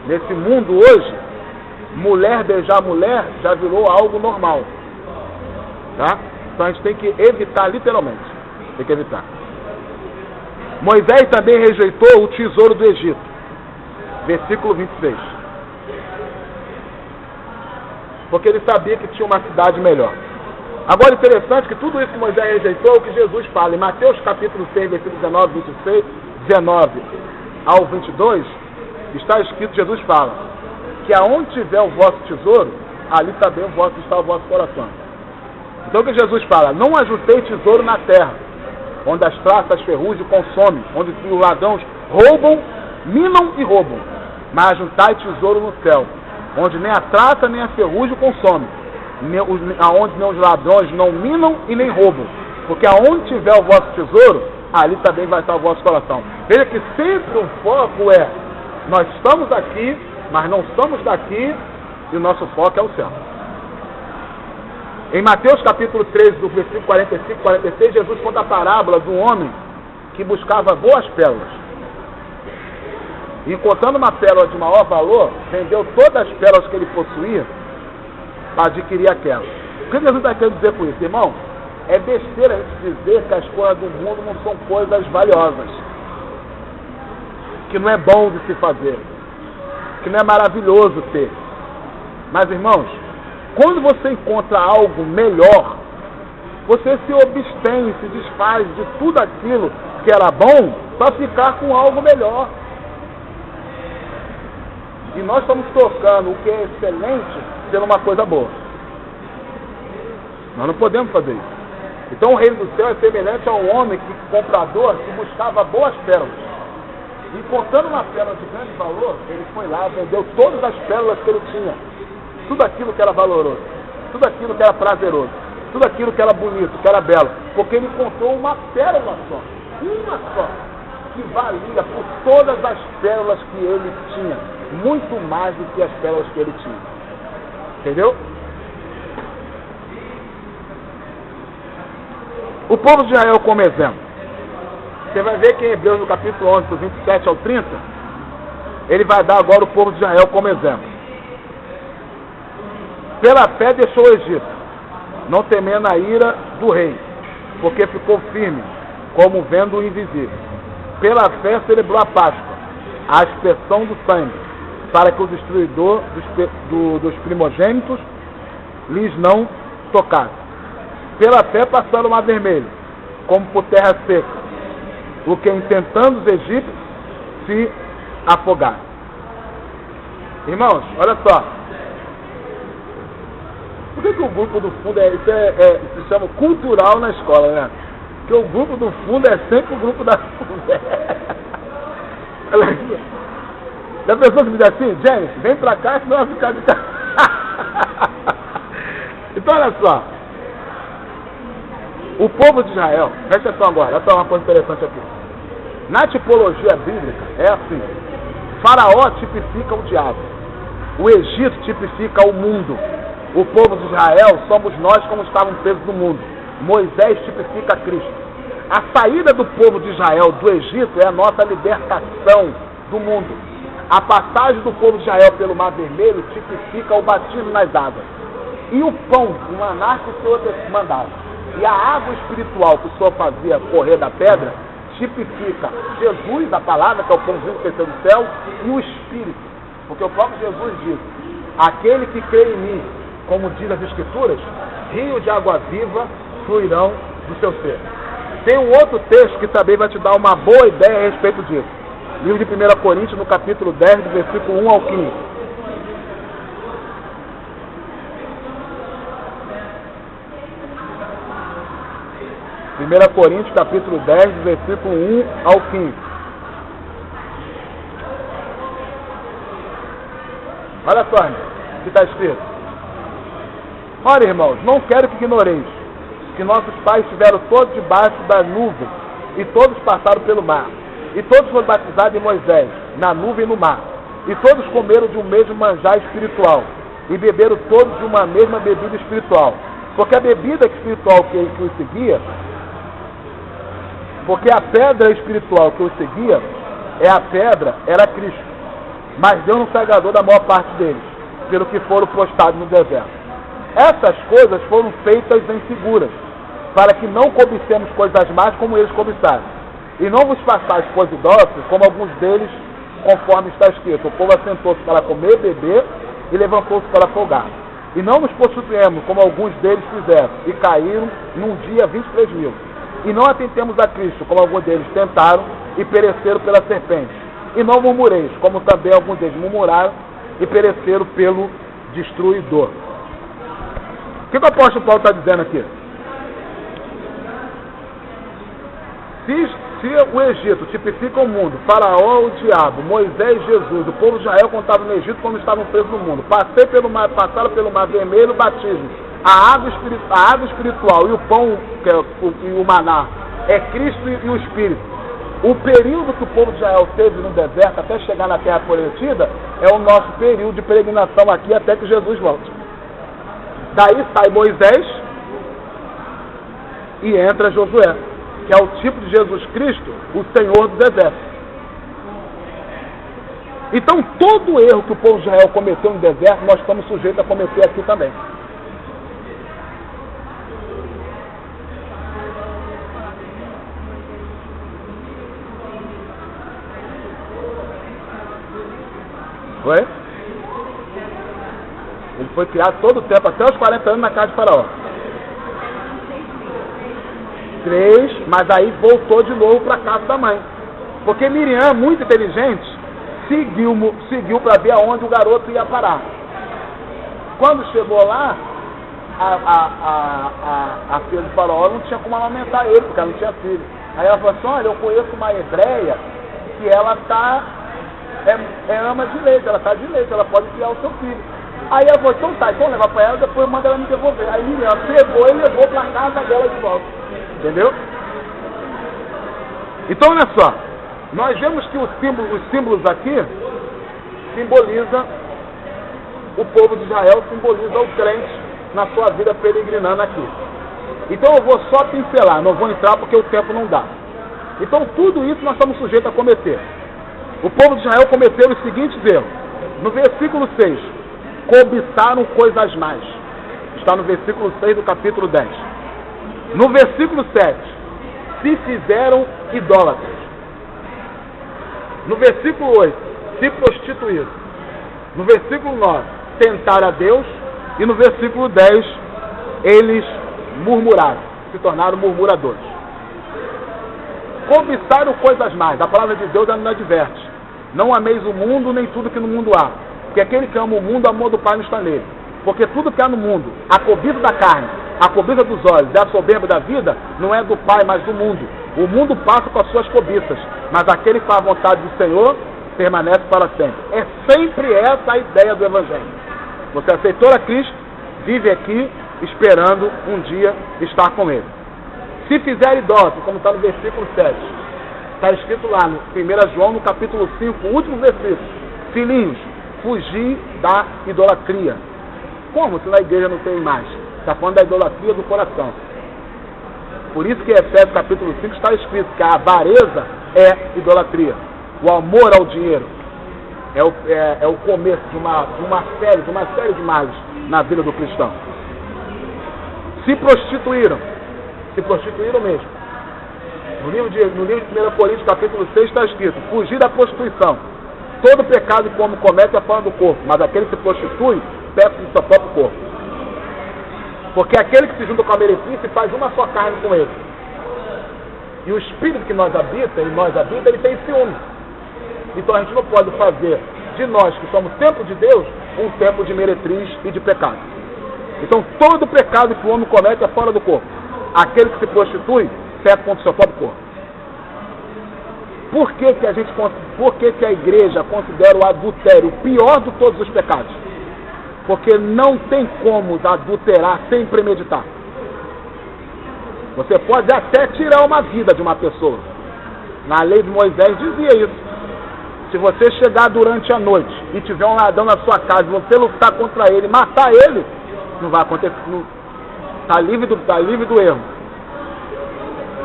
A: Nesse mundo hoje, mulher beijar mulher já virou algo normal. Tá? Então a gente tem que evitar, literalmente. Tem que evitar. Moisés também rejeitou o tesouro do Egito. Versículo 26. Porque ele sabia que tinha uma cidade melhor. Agora, interessante que tudo isso que Moisés rejeitou é o que Jesus fala. Em Mateus capítulo 6, versículo 19 ao 22, está escrito, Jesus fala, que aonde tiver o vosso tesouro, ali também está o vosso coração. Então o que Jesus fala? Não ajustei tesouro na terra, onde as traças, as ferrugem consomem, onde os ladrões roubam, minam e roubam. Mas ajuntai tesouro no céu, onde nem a traça nem a ferrugem consomem, aonde nem os ladrões não minam e nem roubam. Porque aonde tiver o vosso tesouro, ali também vai estar o vosso coração. Veja que sempre o foco é, nós estamos aqui, mas não somos daqui, e o nosso foco é o céu. Em Mateus capítulo 13, do versículo 45 e 46, Jesus conta a parábola do homem que buscava boas pérolas. E encontrando uma pérola de maior valor, vendeu todas as pérolas que ele possuía para adquirir aquela. O que Jesus está querendo dizer com isso, irmão? É besteira a gente dizer que as coisas do mundo não são coisas valiosas, que não é bom de se fazer, que não é maravilhoso ter. Mas, irmãos, quando você encontra algo melhor, você se abstém, se desfaz de tudo aquilo que era bom para ficar com algo melhor. E nós estamos trocando o que é excelente sendo uma coisa boa. Nós não podemos fazer isso. Então o reino do céu é semelhante ao homem comprador que buscava boas pérolas. E encontrando uma pérola de grande valor, ele foi lá, vendeu todas as pérolas que ele tinha. Tudo aquilo que era valoroso, tudo aquilo que era prazeroso, tudo aquilo que era bonito, que era belo. Porque ele encontrou uma pérola só, que valia por todas as pérolas que ele tinha. Muito mais do que as pérolas que ele tinha. Entendeu? O povo de Israel como exemplo. Você vai ver que em Hebreus no capítulo 11, do 27 ao 30, ele vai dar agora o povo de Israel como exemplo. Pela fé deixou o Egito, não temendo a ira do rei, porque ficou firme, como vendo o invisível. Pela fé celebrou a Páscoa, a aspersão do sangue, para que o destruidor dos primogênitos lhes não tocasse. Pela fé passaram o mar vermelho, como por terra seca, o que intentando os egípcios se afogar. Irmãos, olha só. Por que o grupo do fundo se chama cultural na escola, né? Porque o grupo do fundo é sempre o grupo da Já pensou que me diz assim, James, vem pra cá, senão vai ficar de cá. Então olha só. O povo de Israel, presta atenção agora, olha só uma coisa interessante aqui. Na tipologia bíblica, é assim. Faraó tipifica o diabo. O Egito tipifica o mundo. O povo de Israel somos nós como estávamos presos no mundo. Moisés tipifica Cristo. A saída do povo de Israel do Egito é a nossa libertação do mundo. A passagem do povo de Israel pelo Mar Vermelho tipifica o batismo nas águas. E o pão, o maná que o Senhor mandava. E a água espiritual que o Senhor fazia correr da pedra tipifica Jesus, a palavra, que é o pãozinho que desceu do céu, e o Espírito. Porque o próprio Jesus diz: aquele que crê em mim, como diz as Escrituras, rio de água viva fluirão do seu ser. Tem um outro texto que também vai te dar uma boa ideia a respeito disso. Livro de 1 Coríntios, no capítulo 10, do versículo 1 ao 15. 1 Coríntios, capítulo 10, do versículo 1 ao 15. Olha só, o que está escrito. Ora, irmãos, não quero que ignoreis que nossos pais estiveram todos debaixo da nuvem, e todos passaram pelo mar, e todos foram batizados em Moisés, na nuvem e no mar, e todos comeram de um mesmo manjar espiritual, e beberam todos de uma mesma bebida espiritual, porque a bebida espiritual que os seguia, porque a pedra espiritual que os seguia, era Cristo, mas Deus não se agradou da maior parte deles, pelo que foram prostrados no deserto. Essas coisas foram feitas em figuras, para que não cobicemos coisas más como eles cobiçaram. E não vos façais pois idólatras, como alguns deles, conforme está escrito. O povo assentou-se para comer e beber, e levantou-se para folgar. E não nos prostituímos, como alguns deles fizeram, e caíram num dia 23.000. E não atentemos a Cristo, como alguns deles tentaram, e pereceram pela serpente. E não murmureis, como também alguns deles murmuraram, e pereceram pelo destruidor. O que o apóstolo Paulo está dizendo aqui? Se o Egito tipifica o mundo, Faraó o diabo, Moisés Jesus, o povo de Israel quando estava no Egito, quando estavam presos no mundo, passaram pelo Mar Vermelho, o batismo, a água espiritual e o pão, e o maná, é Cristo e o Espírito. O período que o povo de Israel teve no deserto até chegar na terra prometida é o nosso período de peregrinação aqui até que Jesus volte. Daí sai Moisés e entra Josué, que é o tipo de Jesus Cristo, o Senhor do deserto. Então, todo erro que o povo de Israel cometeu no deserto, nós estamos sujeitos a cometer aqui também. Foi? Ele foi criado todo o tempo, até os 40 anos na casa de Faraó. 3, mas aí voltou de novo para a casa da mãe. Porque Miriam, muito inteligente, seguiu para ver aonde o garoto ia parar. Quando chegou lá, a filha de Faraó não tinha como amamentar ele, porque ela não tinha filho. Aí ela falou assim: olha, eu conheço uma hebreia que ela ama de leite, ela está de leite, ela pode criar o seu filho. Aí ela falou: então tá, então leva para ela, depois manda ela me devolver. Aí Miriam pegou e levou para a casa dela de volta. Entendeu? Então olha só, nós vemos que os símbolos aqui simbolizam o povo de Israel, simboliza o crente na sua vida peregrinando aqui. Então eu vou só pincelar, não vou entrar porque o tempo não dá. Então tudo isso nós estamos sujeitos a cometer. O povo de Israel cometeu os seguintes erros. No versículo 6, cobiçaram coisas mais. Está no versículo 6 do capítulo 10. No versículo 7, se fizeram idólatras. No versículo 8, se prostituíram. No versículo 9, tentaram a Deus. E no versículo 10, eles murmuraram, se tornaram murmuradores. Cobiçaram coisas mais. A palavra de Deus nos adverte. Não ameis o mundo, nem tudo que no mundo há. Porque aquele que ama o mundo, o amor do Pai não está nele. Porque tudo que há no mundo, a cobiça da carne, a cobiça dos olhos e a soberba da vida, não é do Pai, mas do mundo. O mundo passa com as suas cobiças, mas aquele que faz a vontade do Senhor permanece para sempre. É sempre essa a ideia do Evangelho. Você aceitou a Cristo, vive aqui, esperando um dia estar com Ele. Se fizer idólatra, como está no versículo 7, está escrito lá no 1 João, no capítulo 5, o último versículo. Filhinhos, fugi da idolatria. Como se na igreja não tem imagem? Está falando da idolatria do coração. Por isso que em Efésios capítulo 5 está escrito que a avareza é idolatria. O amor ao dinheiro é o começo de uma série de males na vida do cristão. Se prostituíram mesmo. No livro de 1 Coríntios capítulo 6 está escrito: fugir da prostituição. Todo pecado que o homem comete é fora do corpo, mas aquele que se prostitui peca do seu próprio corpo. Porque aquele que se junta com a meretriz faz uma só carne com ele. E o espírito que em nós habita, ele tem ciúme. Então a gente não pode fazer de nós, que somos templo de Deus, um templo de meretriz e de pecado. Então todo pecado que o homem comete é fora do corpo. Aquele que se prostitui peca contra o seu próprio corpo. Por que a igreja considera o adultério o pior de todos os pecados? Porque não tem como adulterar sem premeditar. Você pode até tirar uma vida de uma pessoa. Na lei de Moisés dizia isso. Se você chegar durante a noite e tiver um ladrão na sua casa e você lutar contra ele, matar ele, não vai acontecer. Está livre do erro.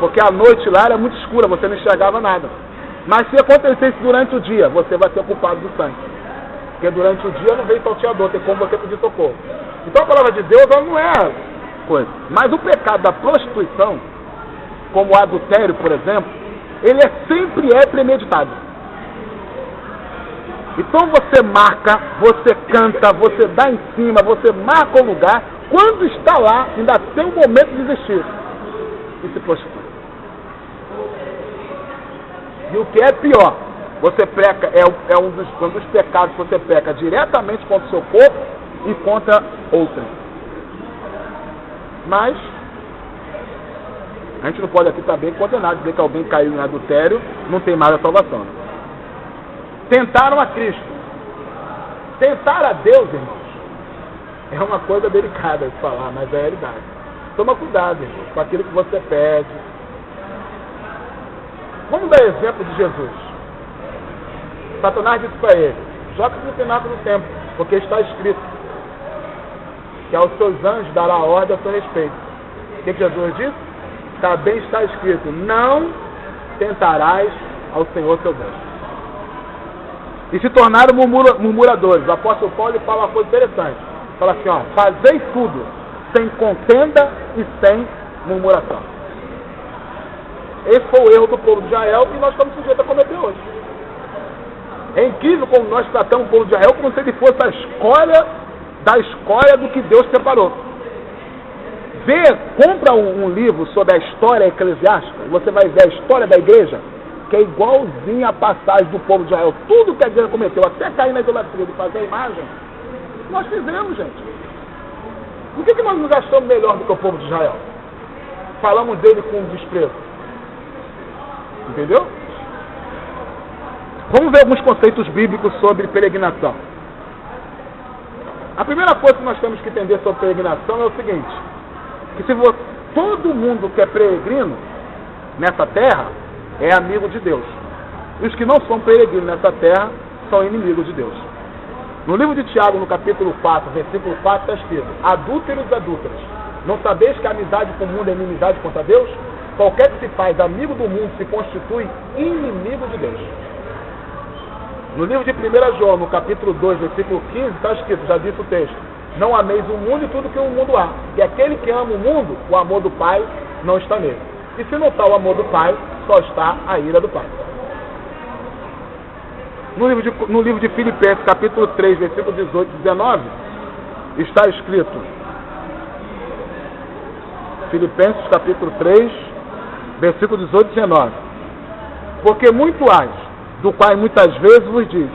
A: Porque a noite lá era muito escura, você não enxergava nada. Mas se acontecesse durante o dia, você vai ser culpado do sangue. Porque durante o dia não veio salteador, tem como você pedir socorro. Então a palavra de Deus ela não é coisa. Mas o pecado da prostituição, como o adultério, por exemplo, ele sempre é premeditado. Então você marca, você canta, você dá em cima, você marca o lugar. Quando está lá, ainda tem um momento de desistir. E se prostitui. E o que é pior, você peca, é um dos pecados que você peca diretamente contra o seu corpo e contra outrem. Mas a gente não pode aqui também condenar, dizer que alguém caiu em adultério, não tem mais a salvação. Tentaram a Cristo. Tentar a Deus, irmãos, é uma coisa delicada de falar, mas é a realidade. Toma cuidado, irmãos, com aquilo que você pede. Vamos dar exemplo de Jesus. Satanás disse para ele: joga-se no pináculo do templo, porque está escrito que aos seus anjos dará ordem a seu respeito. O que Jesus disse? Também está escrito: não tentarás ao Senhor teu Deus. E se tornaram murmuradores. O apóstolo Paulo fala uma coisa interessante. Fala assim, ó: fazei tudo sem contenda e sem murmuração. Esse foi o erro do povo de Israel e nós estamos sujeitos a cometer hoje. É incrível como nós tratamos o povo de Israel como se ele fosse a escória da escória do que Deus separou. Compra um livro sobre a história eclesiástica, você vai ver a história da igreja, que é igualzinha a passagem do povo de Israel. Tudo que a igreja cometeu, até cair na idolatria de fazer a imagem, nós fizemos, gente. Por que nós nos achamos melhor do que o povo de Israel? Falamos dele com desprezo. Entendeu? Vamos ver alguns conceitos bíblicos sobre peregrinação. A primeira coisa que nós temos que entender sobre peregrinação é o seguinte: que se todo mundo que é peregrino nessa terra é amigo de Deus. E os que não são peregrinos nessa terra são inimigos de Deus. No livro de Tiago, no capítulo 4, versículo 4, está escrito: adúlteros e adúlteras, não sabeis que a amizade com o mundo é inimizade contra Deus? Qualquer que se faz amigo do mundo se constitui inimigo de Deus. No livro de 1 João, no capítulo 2, versículo 15, está escrito, já disse o texto: não ameis o mundo e tudo que o mundo há. E aquele que ama o mundo, o amor do Pai não está nele. E se não está o amor do Pai, só está a ira do Pai. No livro de Filipenses, capítulo 3, versículo 18 e 19, está escrito, Filipenses, capítulo 3, versículo 18 e 19: porque muito há, do qual muitas vezes vos disse,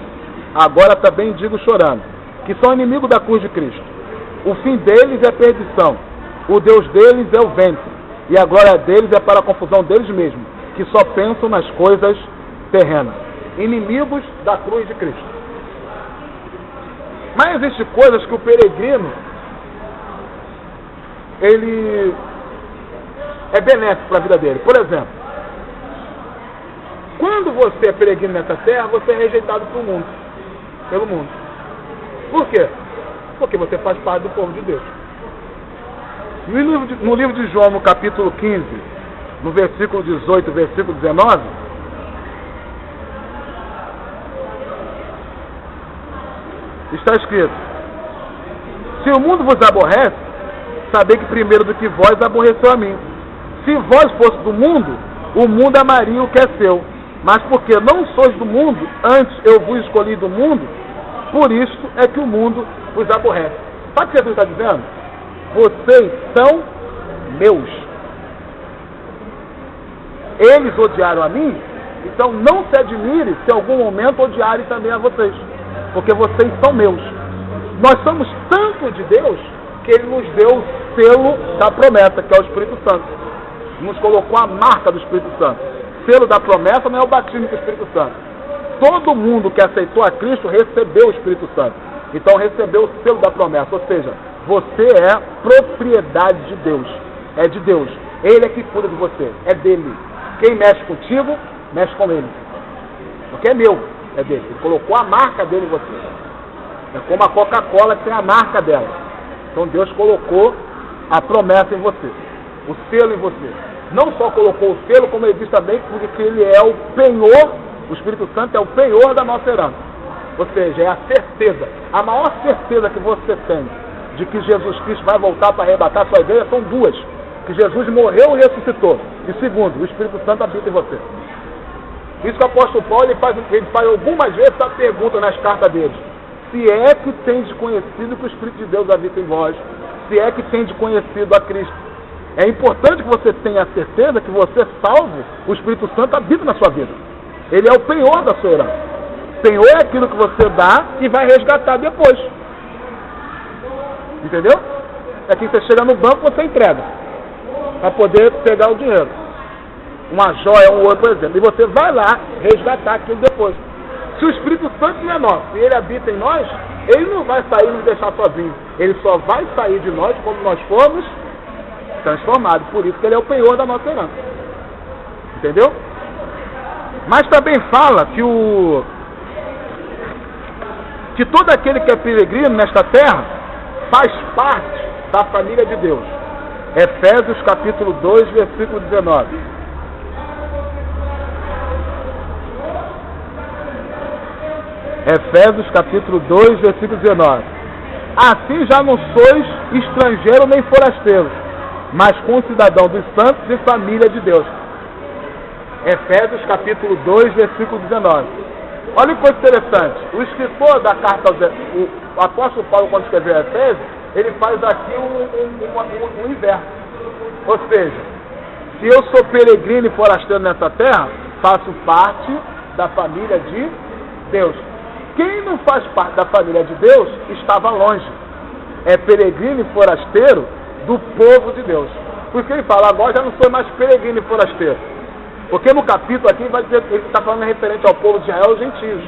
A: agora também digo chorando, que são inimigos da cruz de Cristo. O fim deles é perdição, o Deus deles é o ventre, e a glória deles é para a confusão deles mesmos, que só pensam nas coisas terrenas. Inimigos da cruz de Cristo. Mas existem coisas que o peregrino, ele é benéfico para a vida dele. Por exemplo, quando você é peregrino nessa terra, você é rejeitado pelo mundo. Por quê? Porque você faz parte do povo de Deus. No livro de João, no capítulo 15, no versículo 18, versículo 19, está escrito: se o mundo vos aborrece, sabei que primeiro do que vós aborreceu a mim. Se vós fosse do mundo, o mundo amaria o que é seu. Mas porque não sois do mundo, antes eu vos escolhi do mundo, por isso é que o mundo vos aborrece. Sabe o que Jesus está dizendo? Vocês são meus. Eles odiaram a mim, então não se admire se em algum momento odiarem também a vocês. Porque vocês são meus. Nós somos tanto de Deus que Ele nos deu o selo da promessa, que é o Espírito Santo. Nos colocou a marca do Espírito Santo. Selo da promessa não é o batismo com o Espírito Santo. Todo mundo que aceitou a Cristo recebeu o Espírito Santo. Então recebeu o selo da promessa. Ou seja, você é propriedade de Deus. É de Deus. Ele é que cuida de você. É dele. Quem mexe contigo, mexe com ele. Porque é meu. É dele. Ele colocou a marca dele em você. É como a Coca-Cola que tem a marca dela. Então Deus colocou a promessa em você. O selo em você. Não só colocou o selo, como ele diz também, porque ele é o penhor, o Espírito Santo é o penhor da nossa herança. Ou seja, é a certeza. A maior certeza que você tem de que Jesus Cristo vai voltar para arrebatar a sua igreja são duas. Que Jesus morreu e ressuscitou. E segundo, o Espírito Santo habita em você. Isso que o apóstolo Paulo ele faz algumas vezes essa pergunta nas cartas dele. Se é que tendes conhecido que o Espírito de Deus habita em vós, se é que tendes conhecido a Cristo. É importante que você tenha a certeza que você é salvo, o Espírito Santo habita na sua vida. Ele é o penhor da sua herança. Penhor é aquilo que você dá e vai resgatar depois. Entendeu? É que você chega no banco e você entrega. Para poder pegar o dinheiro. Uma joia, um ouro, por exemplo. E você vai lá resgatar aquilo depois. Se o Espírito Santo não é nosso e ele habita em nós, ele não vai sair e nos deixar sozinhos. Ele só vai sair de nós quando nós formos transformados. Por isso que ele é o penhor da nossa herança. Entendeu? Mas também fala que todo aquele que é peregrino nesta terra faz parte da família de Deus. Efésios capítulo 2, versículo 19. Efésios capítulo 2, versículo 19. Assim já não sois estrangeiro nem forasteiro, mas concidadão dos santos e família de Deus. Efésios capítulo 2, versículo 19. Olha que coisa interessante. O escritor da carta o apóstolo Paulo, quando escreveu Efésios, ele faz aqui um inverso. Ou seja, se eu sou peregrino e forasteiro nessa terra, faço parte da família de Deus. Quem não faz parte da família de Deus estava longe. É peregrino e forasteiro do povo de Deus. Por isso que ele fala, agora já não sou mais peregrino e forasteiro. Porque no capítulo aqui vai dizer que ele está falando referente ao povo de Israel, os gentios.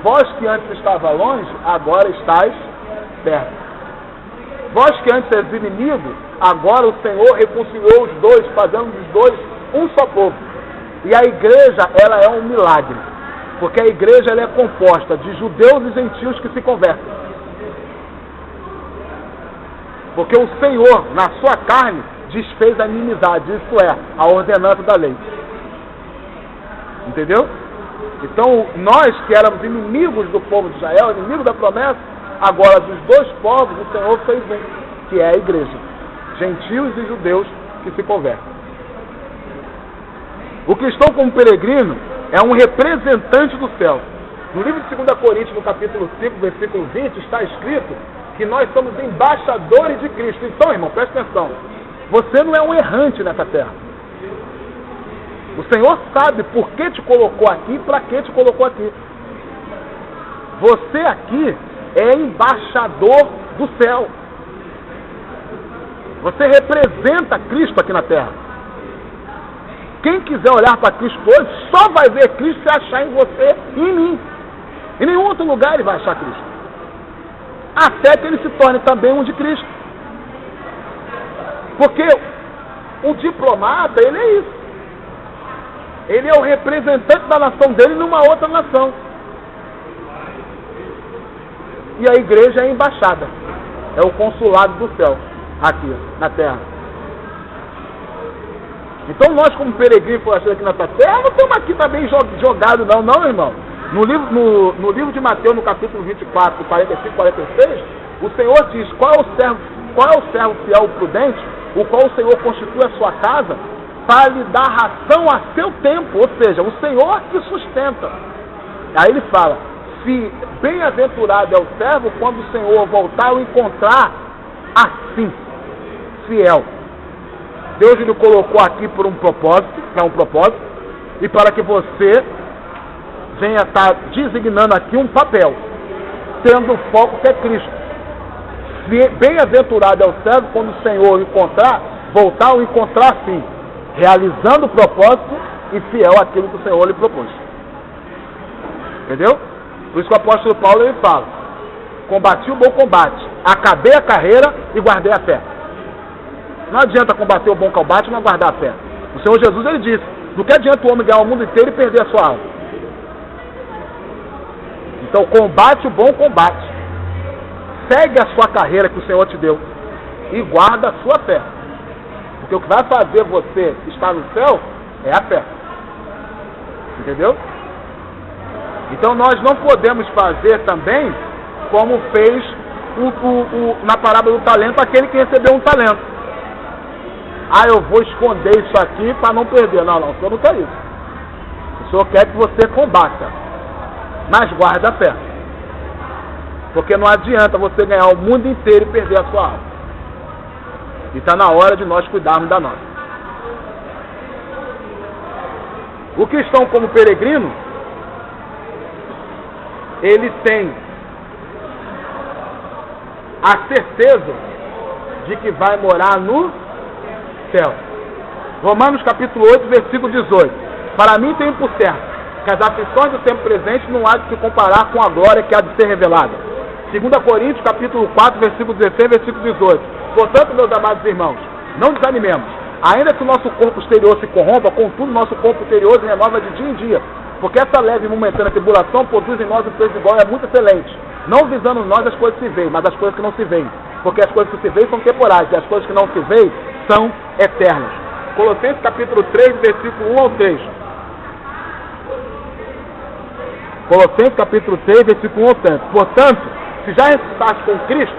A: Vós que antes estava longe, agora estáis perto. Vós que antes eres inimigo, agora o Senhor reconciliou os dois, fazendo dos dois um só povo. E a igreja, ela é um milagre. Porque a igreja ela é composta de judeus e gentios que se convertem. Porque o Senhor, na sua carne, desfez a inimizade, isso é, a ordenança da lei. Entendeu? Então, nós que éramos inimigos do povo de Israel, inimigos da promessa, agora dos dois povos, o Senhor fez um, que é a igreja. Gentios e judeus que se convertem. O cristão como peregrino é um representante do céu. No livro de 2 Coríntios, no capítulo 5, versículo 20, está escrito que nós somos embaixadores de Cristo. Então, irmão, preste atenção. Você não é um errante nessa terra. O Senhor sabe por que te colocou aqui e para que te colocou aqui. Você aqui é embaixador do céu. Você representa Cristo aqui na terra. Quem quiser olhar para Cristo hoje, só vai ver Cristo se achar em você e em mim. Em nenhum outro lugar ele vai achar Cristo. Até que ele se torne também um de Cristo. Porque o diplomata, ele é isso. Ele é o representante da nação dele numa outra nação. E a igreja é a embaixada. É o consulado do céu, aqui, na terra. Então nós, como peregrinos forasteiro aqui na terra, não estamos aqui também jogados não, irmão. No livro de Mateus, no capítulo 24, 45 e 46, o Senhor diz qual é o servo fiel e prudente, o qual o Senhor constitui a sua casa, para lhe dar ração a seu tempo, ou seja, o Senhor que sustenta. Aí ele fala, se bem-aventurado é o servo quando o Senhor voltar o encontrar assim, fiel. Deus lhe colocou aqui por um propósito, e para que você venha estar designando aqui um papel, tendo o foco que é Cristo. Bem-aventurado é o servo quando o Senhor voltar a o encontrar assim, realizando o propósito e fiel àquilo que o Senhor lhe propôs. Entendeu? Por isso que o apóstolo Paulo ele fala, combati o bom combate, acabei a carreira e guardei a fé. Não adianta combater o bom combate e não guardar a fé. O Senhor Jesus ele disse, do que adianta o homem ganhar o mundo inteiro e perder a sua alma? Então combate o bom combate, segue a sua carreira que o Senhor te deu e guarda a sua fé. Porque o que vai fazer você estar no céu é a fé. Entendeu? Então nós não podemos fazer também como fez na parábola do talento aquele que recebeu um talento. Eu vou esconder isso aqui para não perder. Não, o Senhor não quer isso. O Senhor quer que você combata, mas guarde a fé. Porque não adianta você ganhar o mundo inteiro e perder a sua alma. E está na hora de nós cuidarmos da nossa. O cristão como peregrino, ele tem a certeza de que vai morar no céu. Romanos capítulo 8, versículo 18. Para mim tenho por certo que as aflições do tempo presente não há de se comparar com a glória que há de ser revelada. 2 Coríntios capítulo 4, versículo 16, versículo 18. Portanto, meus amados irmãos, não desanimemos. Ainda que o nosso corpo exterior se corrompa, contudo, nosso corpo interior se renova de dia em dia. Porque essa leve e momentânea tribulação produz em nós um peso igual e é muito excelente. Não visando nós as coisas que se veem, mas as coisas que não se veem. Porque as coisas que se veem são temporais, e as coisas que não se veem são eternas. Colossenses capítulo 3, versículo 1 ao 3. Colossenses capítulo 3, versículo 1 ao 3. Portanto, se já ressuscitaste com Cristo,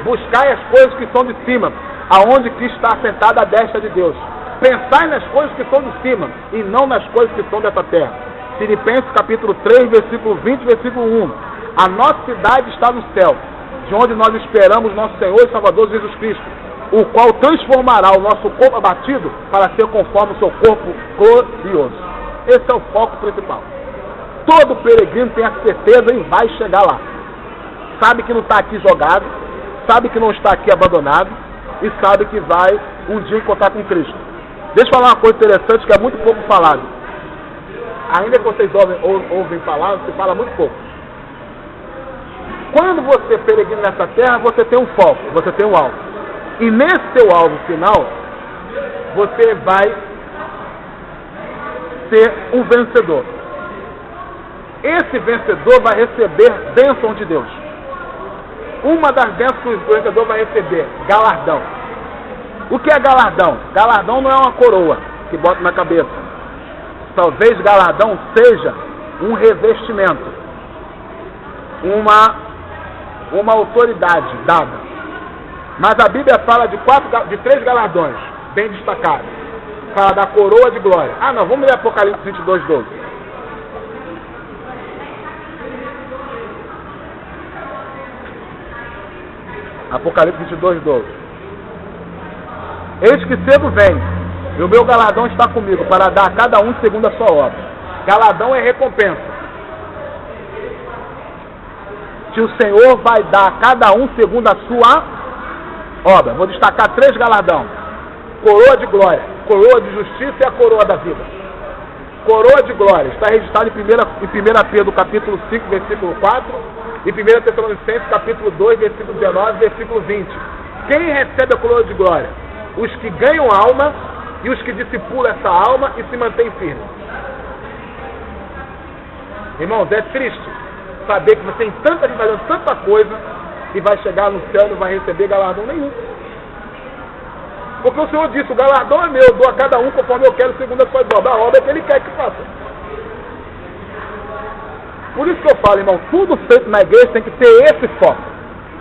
A: buscai as coisas que são de cima, aonde Cristo está assentado à destra de Deus. Pensai nas coisas que são de cima, e não nas coisas que são dessa terra. Filipenses capítulo 3, versículo 20, versículo 1. A nossa cidade está no céu, de onde nós esperamos nosso Senhor e Salvador Jesus Cristo, o qual transformará o nosso corpo abatido para ser conforme o seu corpo glorioso. Esse é o foco principal. Todo peregrino tem a certeza e vai chegar lá. Sabe que não está aqui jogado, sabe que não está aqui abandonado e sabe que vai um dia encontrar com Cristo. Deixa eu falar uma coisa interessante que é muito pouco falado. Ainda que vocês ouvem falar, se fala muito pouco. Quando você peregrina nessa terra, você tem um foco, você tem um alvo. E nesse seu alvo final, você vai ser um vencedor. Esse vencedor vai receber bênção de Deus. Uma das bênçãos que o vencedor vai receber, galardão. O que é galardão? Galardão não é uma coroa que bota na cabeça. Talvez galardão seja um revestimento, uma autoridade dada. Mas a Bíblia fala de 3 galardões, bem destacados. Fala da coroa de glória. Ah, não, vamos ler Apocalipse 22, 12. Apocalipse 22, 12. Eis que cedo vem, e o meu galardão está comigo, para dar a cada um segundo a sua obra. Galardão é recompensa. Que o Senhor vai dar a cada um segundo a sua obra. Vou destacar 3 galardões. Coroa de glória, coroa de justiça e a coroa da vida. Coroa de glória está registrado em 1 Pedro capítulo 5, versículo 4 e 1 Tessalonicenses capítulo 2, versículo 19 e versículo 20. Quem recebe a coroa de glória? Os que ganham alma e os que discipulam essa alma e se mantêm firmes. Irmãos, é triste saber que você tem tanta gente fazendo tanta coisa e vai chegar no céu e não vai receber galardão nenhum. Porque o Senhor disse, o galardão é meu, eu dou a cada um conforme eu quero, segundo a sua obra. A obra é que Ele quer que faça. Por isso que eu falo, irmão, tudo feito na igreja tem que ter esse foco.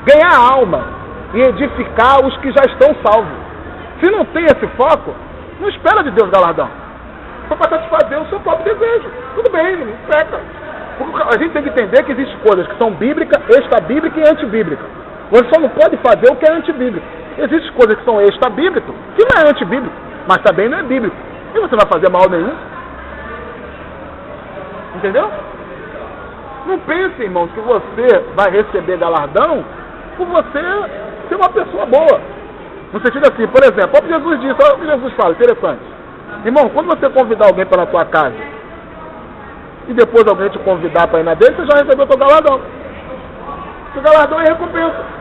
A: Ganhar alma e edificar os que já estão salvos. Se não tem esse foco, não espera de Deus galardão. Foi para satisfazer o seu próprio desejo. Tudo bem, não peca. Porque a gente tem que entender que existem coisas que são bíblicas, extra-bíblicas e antibíblicas. Você só não pode fazer o que é antibíblico. Existem coisas que são extra-bíblicas, que não é antibíblico, mas também não é bíblico. E você não vai fazer mal nenhum. Entendeu? Não pense, irmãos, que você vai receber galardão por você ser uma pessoa boa. No sentido assim, por exemplo, olha o que Jesus disse, olha o que Jesus fala, interessante. Irmão, quando você convidar alguém para a tua casa, e depois alguém te convidar para ir na dele, você já recebeu o teu galardão. O galardão é recompensa.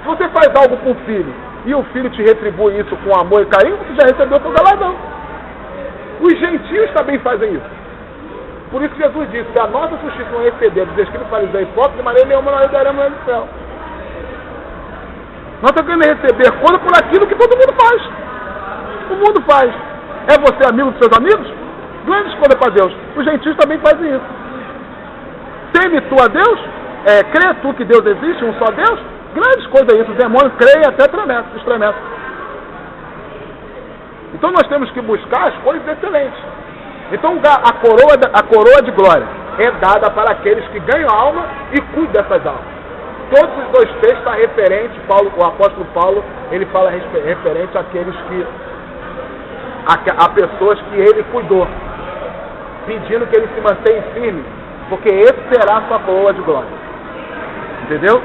A: Se você faz algo com o filho, e o filho te retribui isso com amor e carinho, você já recebeu o teu galardão. Os gentios também fazem isso. Por isso que Jesus disse que a nossa justiça não exceder dos escribas fariseus e hipócritas, de maneira nenhuma nós daremos no céu. Nós estamos querendo receber coisa por aquilo que todo mundo faz. O mundo faz. É você amigo dos seus amigos? Grande coisa para Deus. Os gentios também fazem isso. Teme tu a Deus? Crê tu que Deus existe, um só Deus? Grandes coisas isso. Os demônios creem e até estremecem. Então nós temos que buscar as coisas excelentes. Então a coroa de glória é dada para aqueles que ganham alma e cuidam dessas almas. Todos os 2 textos estão referentes, o apóstolo Paulo, ele fala referente àqueles que, a pessoas que ele cuidou, pedindo que ele se mantenha firme, porque esse será a sua coroa de glória. Entendeu?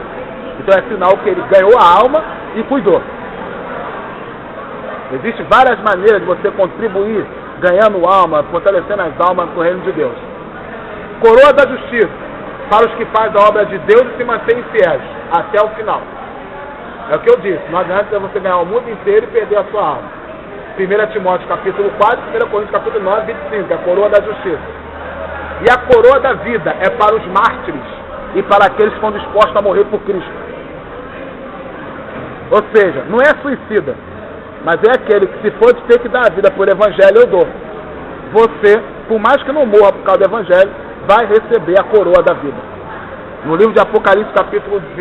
A: Então é sinal que ele ganhou a alma e cuidou. Existem várias maneiras de você contribuir, ganhando alma, fortalecendo as almas no reino de Deus. Coroa da justiça, para os que fazem a obra de Deus e se mantêm fiéis até o final. É o que eu disse, não adianta você ganhar o mundo inteiro e perder a sua alma. 1 Timóteo capítulo 4, 1 Coríntios capítulo 9, 25, é a coroa da justiça. E a coroa da vida é para os mártires e para aqueles que estão dispostos a morrer por Cristo. Ou seja, não é suicida, mas é aquele que, se for de ter que dar a vida por evangelho, eu dou. Você, por mais que não morra por causa do evangelho, vai receber a coroa da vida. No livro de Apocalipse, capítulo 2,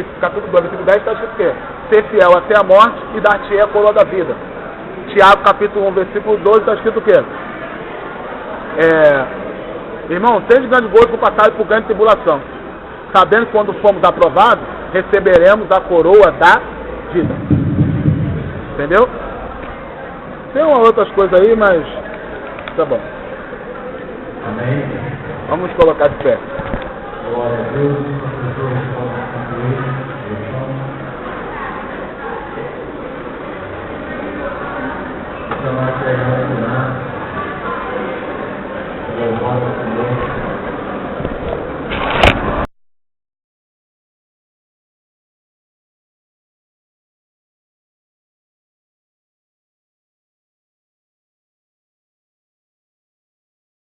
A: versículo 10, está escrito que ser fiel até a morte e dar-te a coroa da vida. Tiago, capítulo 1, versículo 12, está escrito o quê? Irmão, tende grande gozo por passar por grande tribulação, sabendo que quando formos aprovados, receberemos a coroa da vida. Entendeu? Tem umas outras coisas aí, mas tá bom.
B: Amém.
A: Vamos colocar de pé.
B: Glória a Deus.